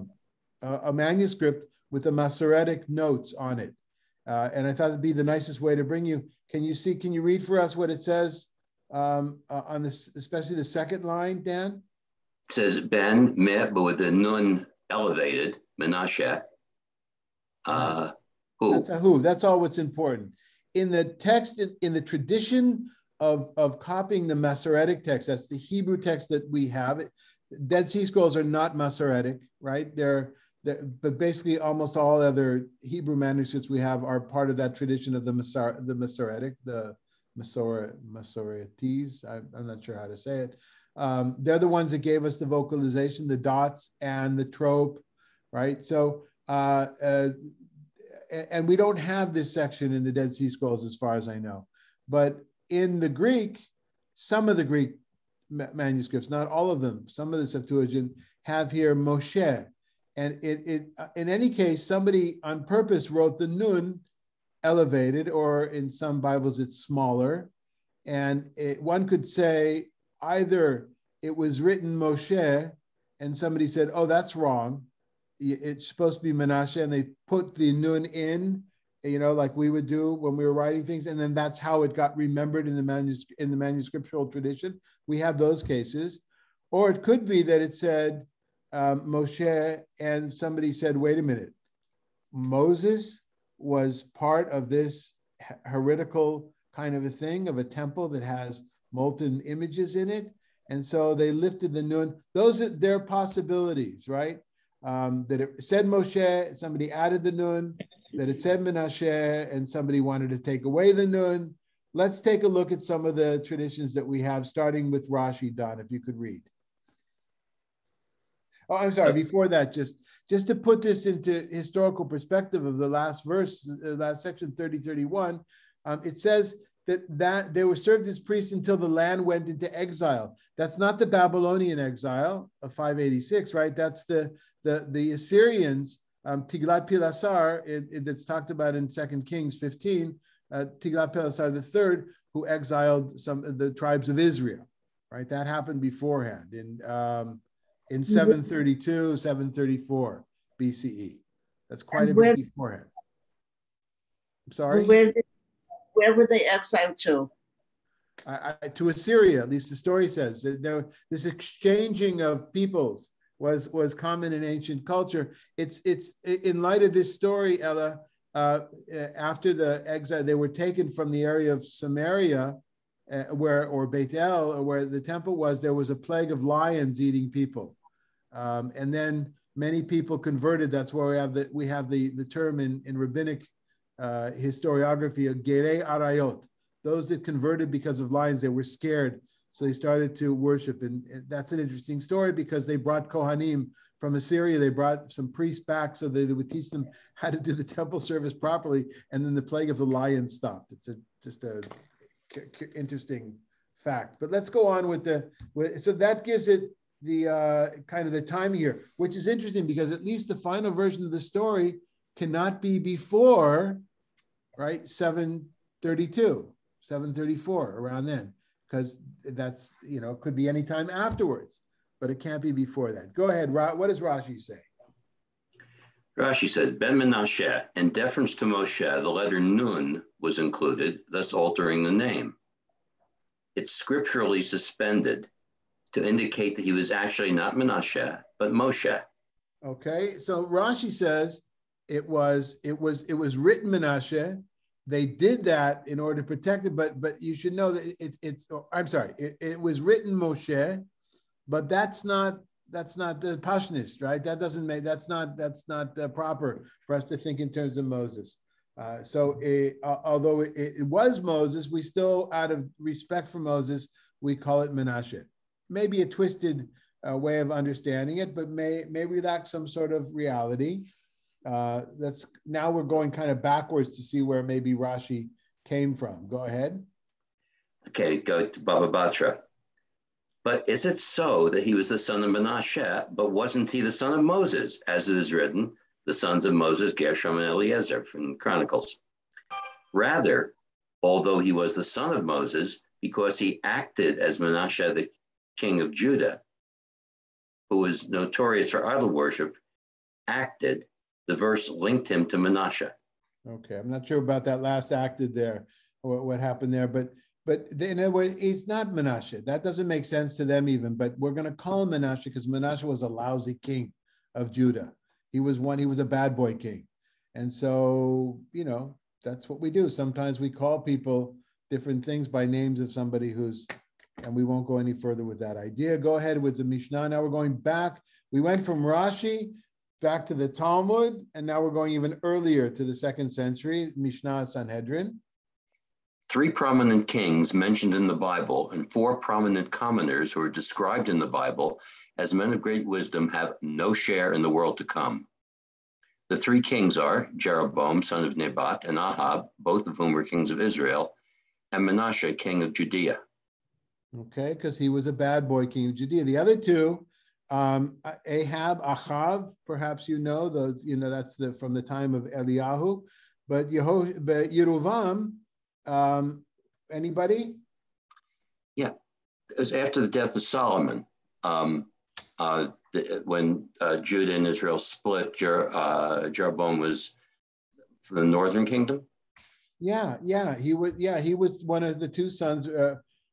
manuscript with the Masoretic notes on it. And I thought it'd be the nicest way to bring you. Can you read for us what it says on this, especially the second line, Dan? It says Ben, but with the nun elevated, Manasseh. Who? That's a who. That's all what's important. In the text, in the tradition of copying the Masoretic text, that's the Hebrew text that we have. Dead Sea Scrolls are not Masoretic, right? But basically almost all other Hebrew manuscripts we have are part of that tradition of the Masoretic, the Masoretes. I'm not sure how to say it. They're the ones that gave us the vocalization, the dots and the trope, right? So, and we don't have this section in the Dead Sea Scrolls as far as I know. But in the Greek, some of the Greek manuscripts, not all of them, some of the Septuagint have here Moshe. And it in any case, somebody on purpose wrote the nun elevated, or in some Bibles it's smaller. And one could say either it was written Moshe and somebody said, oh, that's wrong. It's supposed to be Menashe, and they put the nun in, like we would do when we were writing things, and then that's how it got remembered in the manuscriptural tradition. We have those cases. Or it could be that it said Moshe, and somebody said, wait a minute, Moses was part of this heretical kind of a thing, of a temple that has molten images in it. And so they lifted the nun. Those are their possibilities, right? That it said Moshe, somebody added the nun, that it said Menashe, and somebody wanted to take away the nun. Let's take a look at some of the traditions that we have, starting with Rashi. Don, if you could read. Oh, I'm sorry, before that, just to put this into historical perspective of the last verse, last section 30-31, it says that they were served as priests until the land went into exile. That's not the Babylonian exile of 586, right? That's the Assyrians, Tiglath-Pileser, that's talked about in 2 Kings 15, Tiglath-Pileser III, who exiled some of the tribes of Israel, right? That happened beforehand in 732, 734 BCE. That's quite a bit beforehand. I'm sorry? Where were they exiled to? To Assyria, at least the story says. This exchanging of peoples was common in ancient culture. It's in light of this story, Ella, after the exile, they were taken from the area of Samaria, or Beit El, where the temple was. There was a plague of lions eating people, and then many people converted. That's where we have the term in rabbinic historiography of Gerei Arayot. Those that converted because of lions, they were scared, so they started to worship. And that's an interesting story because they brought Kohanim from Assyria. They brought some priests back so they would teach them how to do the temple service properly. And then the plague of the lions stopped. It's just a interesting fact. But let's go on so that gives it the kind of the time here, which is interesting because at least the final version of the story cannot be before, right, 732, 734, around then, because that's, could be any time afterwards, but it can't be before that. Go ahead, what does Rashi say? Rashi says, Ben Menashe, in deference to Moshe, the letter Nun was included, thus altering the name. It's scripturally suspended to indicate that he was actually not Menashe, but Moshe. Okay, so Rashi says it was written Menashe. They did that in order to protect it, but you should know that it was written Moshe, but that's not the Pashnist, right? That's not proper for us to think in terms of Moses. Although it was Moses, we still, out of respect for Moses, we call it Menashe. Maybe a twisted way of understanding it, but may lack some sort of reality. Now we're going kind of backwards to see where maybe Rashi came from. Go ahead. Okay, go to Baba Batra. But is it so that he was the son of Menashe, but wasn't he the son of Moses, as it is written, the sons of Moses, Gershom and Eliezer from Chronicles? Rather, although he was the son of Moses, because he acted as Menashe, the king of Judah, who was notorious for idol worship, the verse linked him to Menashe. Okay, I'm not sure about that last acted there, what happened there, but in a way, it's not Menashe. That doesn't make sense to them even, but we're going to call him Menashe because Menashe was a lousy king of Judah. He was a bad boy king. And so, that's what we do. Sometimes we call people different things by names of somebody and we won't go any further with that idea. Go ahead with the Mishnah. Now we're going back. We went from Rashi back to the Talmud, and now we're going even earlier to the 2nd century, Mishnah Sanhedrin. 3 prominent kings mentioned in the Bible and 4 prominent commoners who are described in the Bible as men of great wisdom have no share in the world to come. The 3 kings are Jeroboam, son of Nebat, and Ahab, both of whom were kings of Israel, and Menashe, king of Judea. Okay, because he was a bad boy king of Judea. The other 2, Ahab, Achav, perhaps those. That's from the time of Eliyahu. But Yerovam, anybody? Yeah, it was after the death of Solomon. when Judah and Israel split, Jeroboam was from the northern kingdom. He was one of the two sons.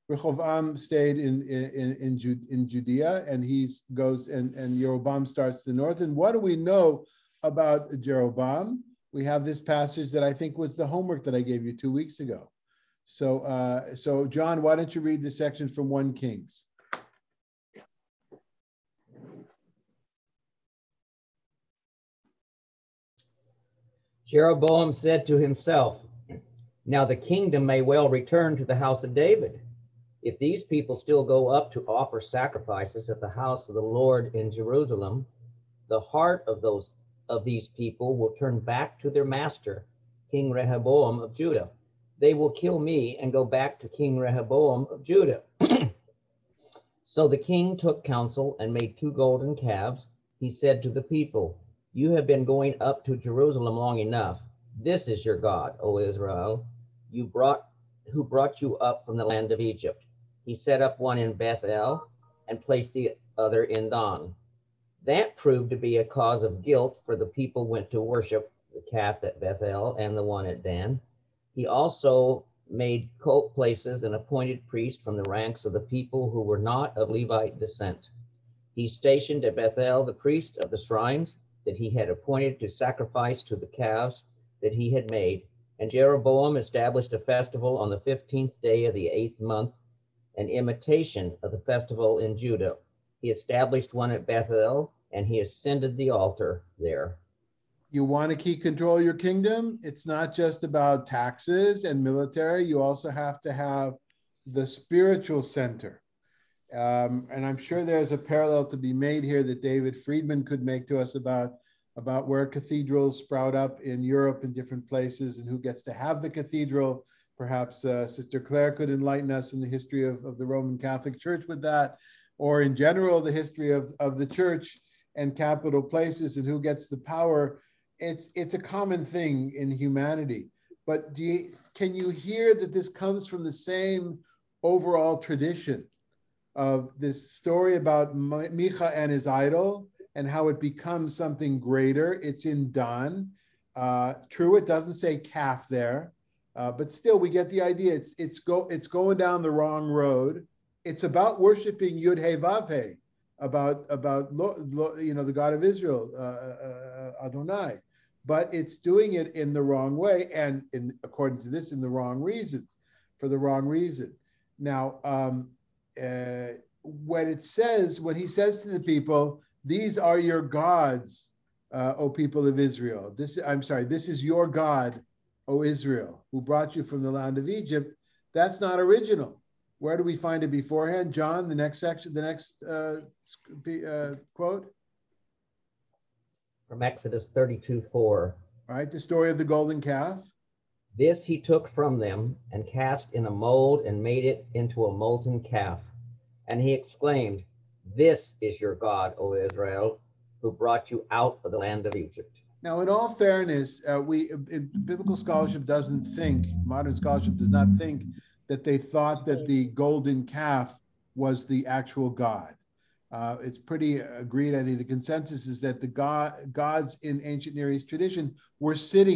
Rehoboam stayed in Judea, and he goes and Jeroboam starts the north. And what do we know about Jeroboam? We have this passage that I think was the homework that I gave you 2 weeks ago. So John, why don't you read the section from 1 Kings? Jeroboam said to himself, "Now the kingdom may well return to the house of David. If these people still go up to offer sacrifices at the house of the Lord in Jerusalem, the heart of these people will turn back to their master, King Rehoboam of Judah. They will kill me and go back to King Rehoboam of Judah." So the king took counsel and made 2 golden calves. He said to the people, "You have been going up to Jerusalem long enough. This is your God, O Israel, who brought you up from the land of Egypt." He set up one in Bethel and placed the other in Dan. That proved to be a cause of guilt, for the people went to worship the calf at Bethel and the one at Dan. He also made cult places and appointed priests from the ranks of the people who were not of Levite descent. He stationed at Bethel the priest of the shrines that he had appointed to sacrifice to the calves that he had made. And Jeroboam established a festival on the 15th day of the 8th month, an imitation of the festival in Judah. He established one at Bethel, and he ascended the altar there. You want to keep control of your kingdom? It's not just about taxes and military. You also have to have the spiritual center. And I'm sure there's a parallel to be made here that David Friedman could make to us about where cathedrals sprout up in Europe in different places and who gets to have the cathedral. Perhaps Sister Claire could enlighten us in the history of the Roman Catholic Church with that, or in general, the history of the church and capital places and who gets the power. It's a common thing in humanity. But can you hear that this comes from the same overall tradition of this story about Micha and his idol and how it becomes something greater? It's in Dan. True, it doesn't say calf there. But still, we get the idea. It's going down the wrong road. It's about worshiping Yud He Vav He, about the God of Israel, Adonai. But it's doing it in the wrong way, and according to this, in the wrong reasons, for the wrong reason. Now, when he says to the people, "These are your gods, O people of Israel. This is your God, O Israel, who brought you from the land of Egypt," that's not original. Where do we find it beforehand? John, the next section, the next quote. From Exodus 32:4. All right, the story of the golden calf. "This he took from them and cast in a mold and made it into a molten calf. And he exclaimed, 'This is your God, O Israel, who brought you out of the land of Egypt.'" Now, in all fairness, biblical scholarship doesn't think, modern scholarship does not think that they thought that the golden calf was the actual God. It's pretty agreed. I think the consensus is that the gods in ancient Near East tradition were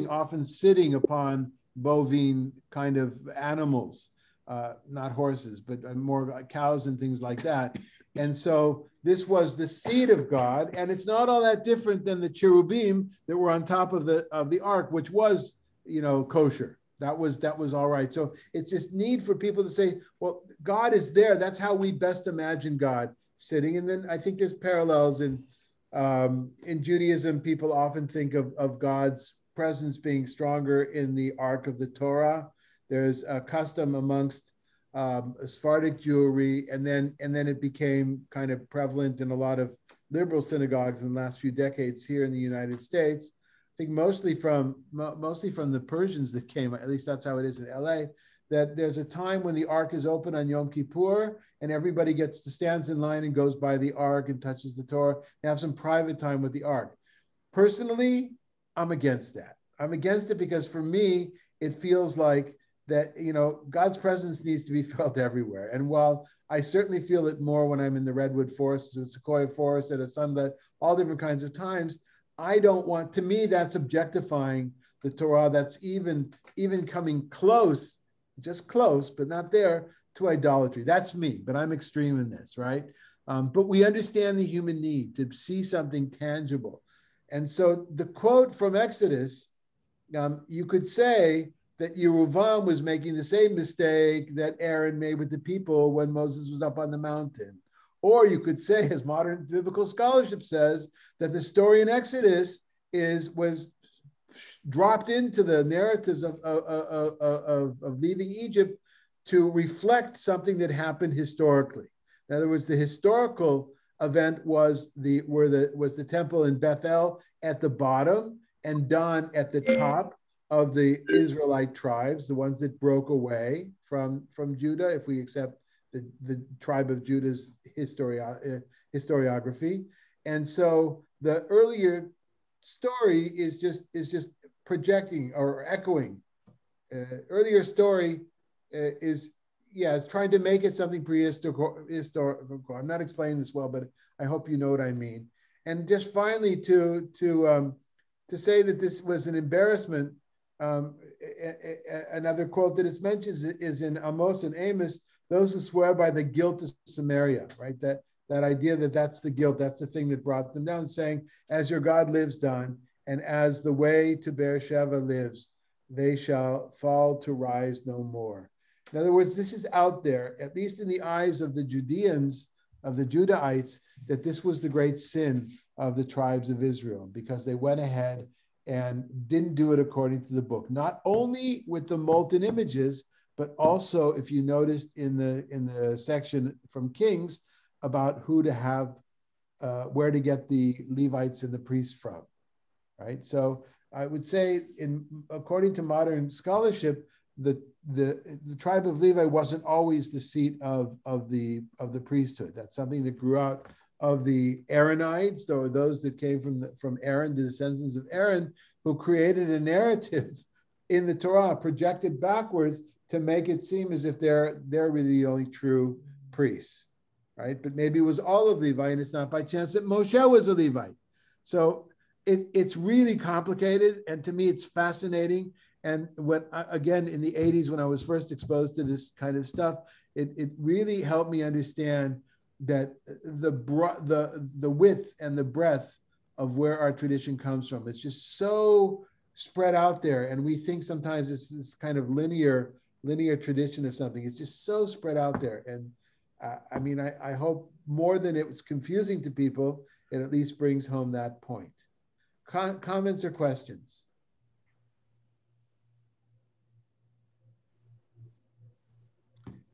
often sitting upon bovine kind of animals, not horses, but more like cows and things like that. And so this was the seed of God, and it's not all that different than the cherubim that were on top of the ark, which was, kosher. That was all right. So it's this need for people to say, well, God is there. That's how we best imagine God sitting. And then I think there's parallels in Judaism. People often think of God's presence being stronger in the Ark of the Torah. There's a custom amongst Sephardic Jewry, and then it became kind of prevalent in a lot of liberal synagogues in the last few decades here in the United States. I think mostly from the Persians that came, at least that's how it is in LA, that there's a time when the Ark is open on Yom Kippur and everybody stands in line and goes by the Ark and touches the Torah. They have some private time with the Ark. Personally, I'm against that. I'm against it because for me, it feels like that, you know, God's presence needs to be felt everywhere. And while I certainly feel it more when I'm in the redwood forest, the sequoia forest, at a sunlit, all different kinds of times, I don't want, to me, that's objectifying the Torah. That's even coming close, just close, but not there, to idolatry. That's me, but I'm extreme in this, right? But we understand the human need to see something tangible. And so the quote from Exodus, you could say that Yeruvam was making the same mistake that Aaron made with the people when Moses was up on the mountain. Or you could say, as modern biblical scholarship says, that the story in Exodus was dropped into the narratives of leaving Egypt to reflect something that happened historically. In other words, the historical event was the temple in Bethel at the bottom and Dan at the top of the Israelite tribes, the ones that broke away from Judah, if we accept the tribe of Judah's historiography. And so the earlier story is just projecting or echoing. Earlier story is trying to make it something prehistorical. I'm not explaining this well, but I hope you know what I mean. And just finally, to say that this was an embarrassment. Another quote that is mentioned is in Amos and Amos, those who swear by the guilt of Samaria, right? That idea that that's the guilt, that's the thing that brought them down, saying, as your God lives, Dan, and as the way to Beersheba lives, they shall fall to rise no more. In other words, this is out there, at least in the eyes of the Judeans, of the Judahites, that this was the great sin of the tribes of Israel, because they went ahead and didn't do it according to the book. Not only with the molten images, but also, if you noticed in the section from Kings about who to have, where to get the Levites and the priests from, right? So I would say, according to modern scholarship, the tribe of Levi wasn't always the seat of the priesthood. That's something that grew out of the Aaronites, or those that came from Aaron, the descendants of Aaron, who created a narrative in the Torah, projected backwards to make it seem as if they're really the only true priests, right? But maybe it was all of Levi, and it's not by chance that Moshe was a Levite. So it's really complicated, and to me, it's fascinating. And again, in the 80s, when I was first exposed to this kind of stuff, it really helped me understand that the width and the breadth of where our tradition comes from. It's just so spread out there, and we think sometimes it's this kind of linear tradition of something. It's just so spread out there. And I mean, I hope more than it was confusing to people, it at least brings home that point. Comments or questions?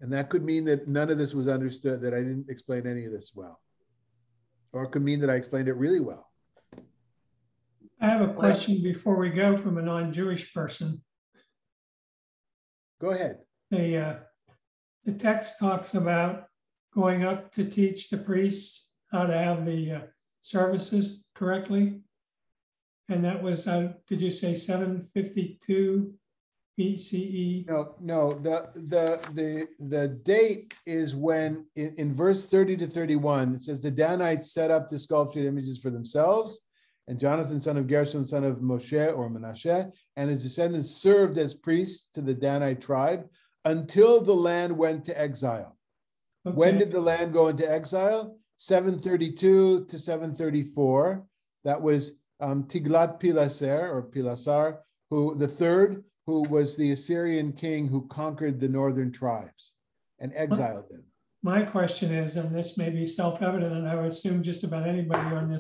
And that could mean that none of this was understood, that I didn't explain any of this well. Or it could mean that I explained it really well. I have a question before we go from a non-Jewish person. Go ahead. The text talks about going up to teach the priests how to have the services correctly. And that was, did you say 752 BCE? No. The date is when in verse 30 to 31, it says the Danites set up the sculptured images for themselves, and Jonathan, son of Gershom, son of Moshe or Menashe, and his descendants served as priests to the Danite tribe until the land went to exile. Okay. When did the land go into exile? 732 to 734. That was Tiglat-Pileser or Pilasar, who the third, who was the Assyrian king who conquered the northern tribes and exiled them. My question is, and this may be self-evident, and I would assume just about anybody on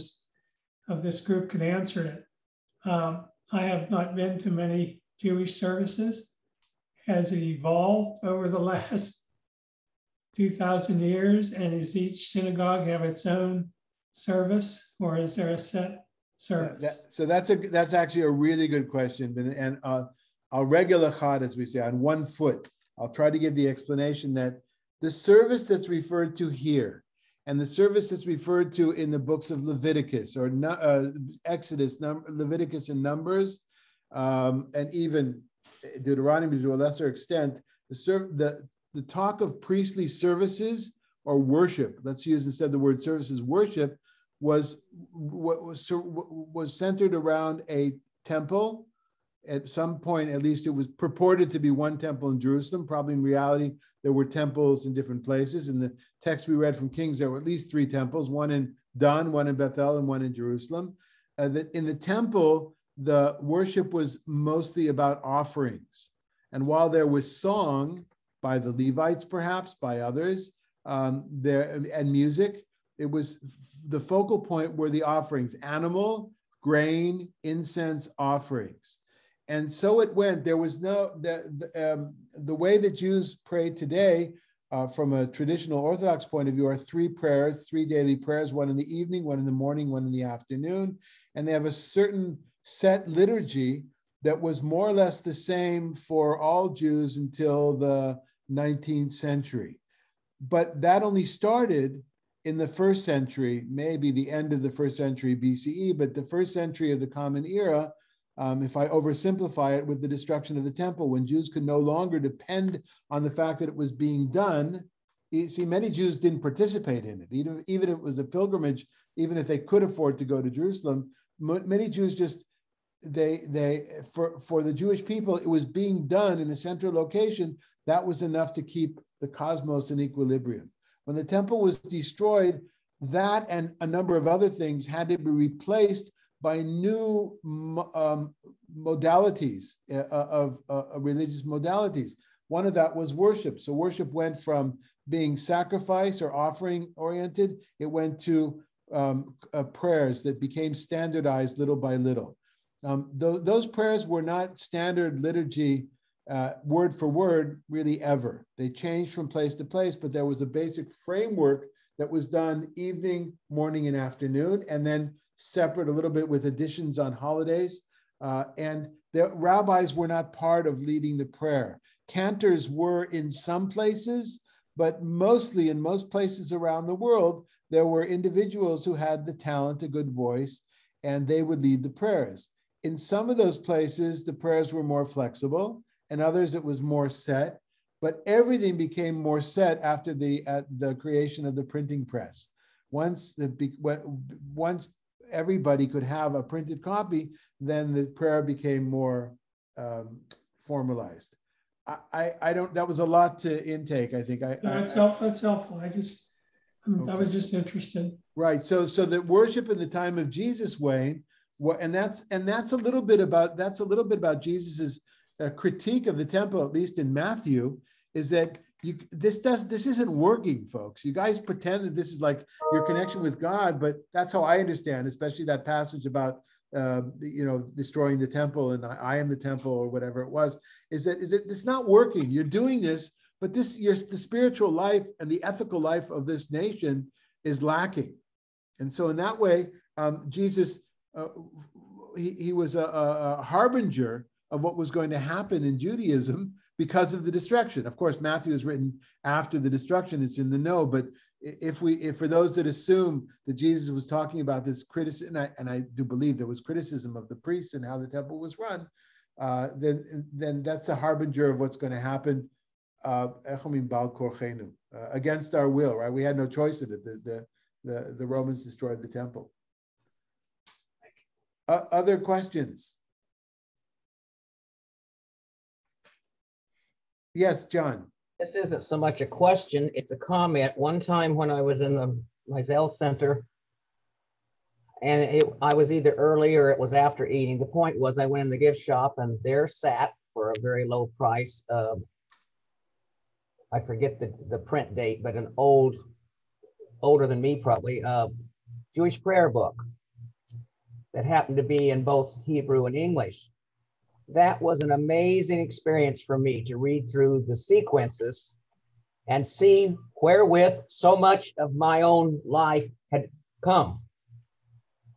this group could answer it. I have not been to many Jewish services. Has it evolved over the last 2,000 years? And does each synagogue have its own service, or is there a set service? So that's actually a really good question. And I'll regular chad, as we say, on one foot. I'll try to give the explanation that the service that's referred to here and the service that's referred to in the books of Leviticus or Exodus, Leviticus and Numbers, and even Deuteronomy to a lesser extent, the talk of priestly services or worship, let's use instead the word services, worship, was centered around a temple. At some point, at least, it was purported to be one temple in Jerusalem. Probably in reality, there were temples in different places. In the text we read from Kings, there were at least 3 temples, one in Dan, one in Bethel, and one in Jerusalem. In the temple, the worship was mostly about offerings. And while there was song by the Levites, perhaps, by others, and music, it was the focal point were the offerings, animal, grain, incense offerings. And so it went. There was the way that Jews pray today, from a traditional Orthodox point of view, are 3 prayers, 3 daily prayers, one in the evening, one in the morning, one in the afternoon. And they have a certain set liturgy that was more or less the same for all Jews until the 19th century. But that only started in the 1st century, maybe the end of the 1st century BCE, but the 1st century of the Common Era, if I oversimplify it, with the destruction of the temple, when Jews could no longer depend on the fact that it was being done. You see, many Jews didn't participate in it, even if it was a pilgrimage, even if they could afford to go to Jerusalem. Many Jews just, for the Jewish people, it was being done in a central location. That was enough to keep the cosmos in equilibrium. When the temple was destroyed, that and a number of other things had to be replaced by new modalities of religious modalities. One of that was worship. So worship went from being sacrifice or offering oriented, it went to prayers that became standardized little by little. Those prayers were not standard liturgy word for word really ever. They changed from place to place, but there was a basic framework that was done evening, morning, and afternoon, and then separate a little bit with additions on holidays. And the rabbis were not part of leading the prayer. Cantors were in some places, but mostly in most places around the world, there were individuals who had the talent, a good voice, and they would lead the prayers. In some of those places, the prayers were more flexible, and others it was more set, but everything became more set after the creation of the printing press. Once everybody could have a printed copy, then the prayer became more formalized. I don't, that was a lot to intake, I think. That's helpful. That's helpful. I was just interested. Right. So the worship in the time of Jesus, Wayne, and that's a little bit about Jesus's critique of the temple, at least in Matthew, is that this isn't working, folks. You guys pretend that this is like your connection with God, but that's how I understand, especially that passage about destroying the temple and I am the temple or whatever it was. Is that it's not working? You're doing this, but the spiritual life and the ethical life of this nation is lacking. And so in that way, Jesus, he was a harbinger of what was going to happen in Judaism because of the destruction. Of course, Matthew is written after the destruction, it's in the know, but if for those that assume that Jesus was talking about this criticism, and I do believe there was criticism of the priests and how the temple was run, then that's a harbinger of what's going to happen against our will, right? We had no choice in it. The Romans destroyed the temple. Other questions? Yes, John. This isn't so much a question, it's a comment. One time when I was in the Mizell Center, and I was either early or it was after eating. The point was I went in the gift shop and there sat for a very low price, I forget the print date, but an older than me probably, Jewish prayer book that happened to be in both Hebrew and English. That was an amazing experience for me to read through the sequences and see wherewith so much of my own life had come.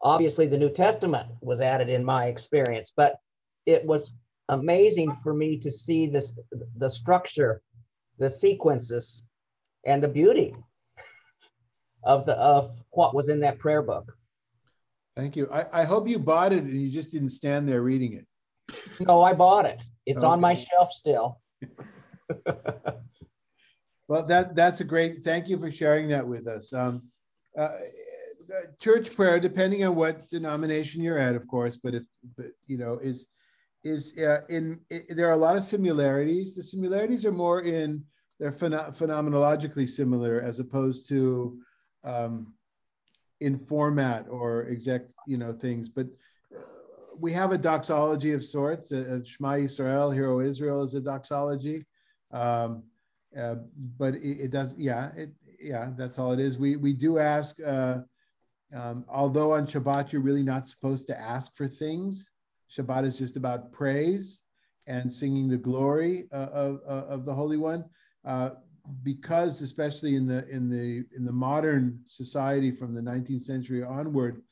Obviously, the New Testament was added in my experience, but it was amazing for me to see the structure, the sequences, and the beauty of what was in that prayer book. Thank you. I hope you bought it and you just didn't stand there reading it. No, I bought it. It's on my shelf still. Well, that's a great, thank you for sharing that with us. Church prayer, depending on what denomination you're at, of course, but you know, there are a lot of similarities. The similarities are more in, they're phenomenologically similar as opposed to in format or exact, you know, things. But we have a doxology of sorts. Shema Yisrael, Hear O Israel is a doxology. But it does, that's all it is. We do ask, although on Shabbat you're really not supposed to ask for things. Shabbat is just about praise and singing the glory of the Holy One, because especially in the modern society from the 19th century onward,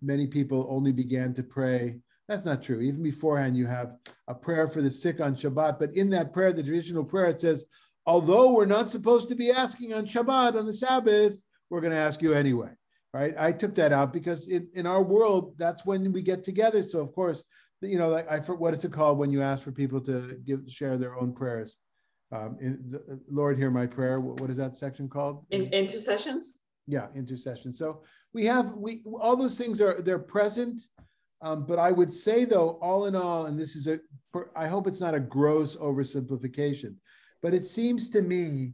many people only began to pray. That's not true. Even beforehand, you have a prayer for the sick on Shabbat. But in that prayer, the traditional prayer, it says, although we're not supposed to be asking on Shabbat, on the Sabbath, we're going to ask you anyway, right? I took that out because in our world, that's when we get together. So of course, you know, like what is it called when you ask for people to share their own prayers? Lord, hear my prayer. What is that section called? Intercessions? Yeah, intercession. So all those things they're present. But I would say, though, all in all, and this is I hope it's not a gross oversimplification, but it seems to me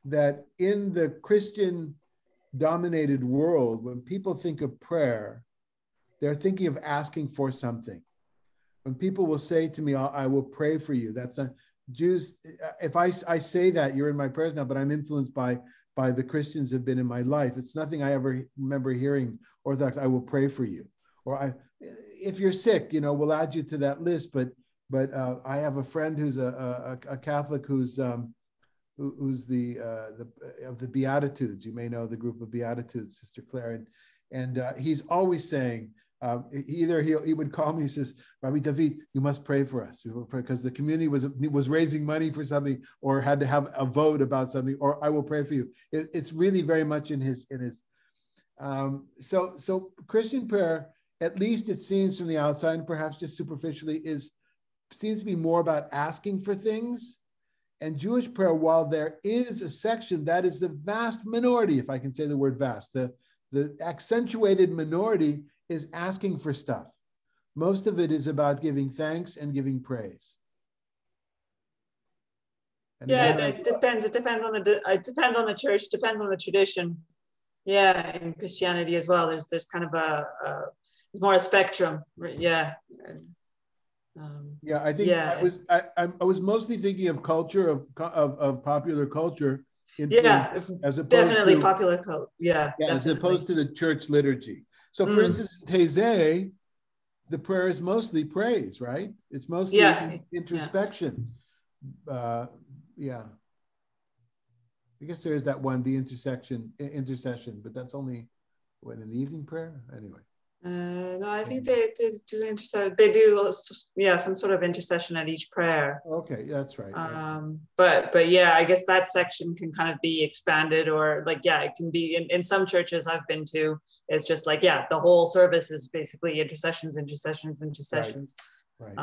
that in the Christian-dominated world, when people think of prayer, they're thinking of asking for something. When people will say to me, I will pray for you, that's a Jews. If I say that, you're in my prayers now, but I'm influenced by the Christians have been in my life. It's nothing I ever remember hearing Orthodox, I will pray for you. Or if you're sick, you know, we'll add you to that list. But I have a friend who's a Catholic who's of the Beatitudes. You may know the group of Beatitudes, Sister Claire, and he's always saying, either he would call me, he says, Rabbi David, you must pray for us, because the community was raising money for something, or had to have a vote about something, or I will pray for you. It's really very much in his. So Christian prayer, at least it seems from the outside, and perhaps just superficially, seems to be more about asking for things. And Jewish prayer, while there is a section that is the vast minority, if I can say the word vast, the accentuated minority is asking for stuff. Most of it is about giving thanks and giving praise. And it depends. It depends on the church. Depends on the tradition. Yeah, in Christianity as well. There's kind of it's more a spectrum. Yeah. I think I was mostly thinking of culture of popular culture. As opposed definitely to popular culture. Yeah, as opposed to the church liturgy. So, for instance, Taizé, the prayer is mostly praise, right? It's mostly introspection. I guess there is that one, the intercession, but that's only in the evening prayer anyway. No, I think they do intercession. They do, some sort of intercession at each prayer. Okay, that's right. But yeah, I guess that section can kind of be expanded, or it can be in some churches I've been to. It's just the whole service is basically intercessions. Right.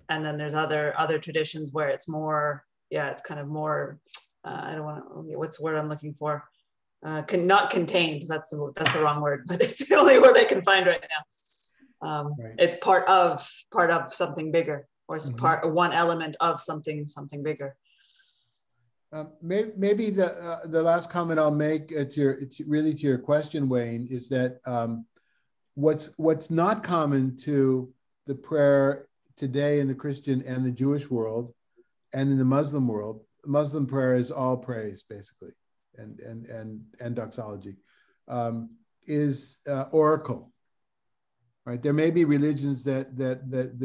And then there's other traditions where it's more, it's kind of more. I don't want to. What's the word I'm looking for? Not contained. That's the wrong word, but it's the only word I can find right now. It's part of something bigger, or it's one element of something bigger. Maybe the last comment I'll make to your question, Wayne, is that what's not common to the prayer today in the Christian and the Jewish world and in the Muslim world. Muslim prayer is all praise, basically, and doxology, is oracle. Right? There may be religions that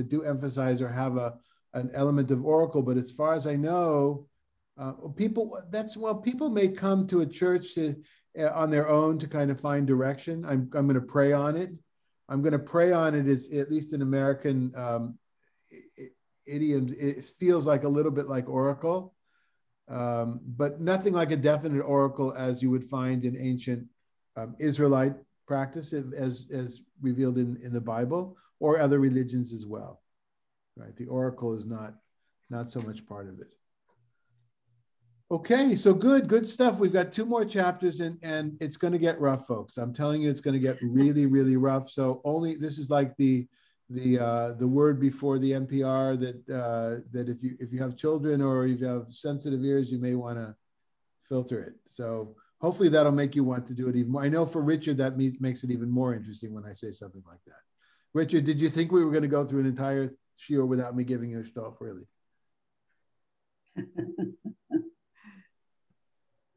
do emphasize or have an element of oracle, but as far as I know, people may come to a church on their own to kind of find direction. I'm going to pray on it. I'm going to pray on it is, at least in American idioms, it feels like a little bit like oracle. But nothing like a definite oracle as you would find in ancient Israelite practice as revealed in the Bible, or other religions as well. right? The oracle is not so much part of it. Okay, so good stuff. We've got 2 more chapters, and it's going to get rough, folks. I'm telling you, it's going to get really, really rough. So this is like the word before the NPR that if you have children or if you have sensitive ears, you may want to filter it. So hopefully that'll make you want to do it even more. I know for Richard that makes it even more interesting when I say something like that. Richard, did you think we were going to go through an entire shiur without me giving you a shtalk, really?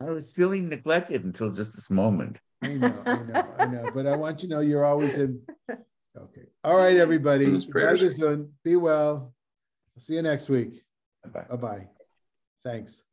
I was feeling neglected until just this moment. I know. But I want you to know you're always in. Okay. All right, everybody. Be well. I'll see you next week. Bye-bye. Bye-bye. Thanks.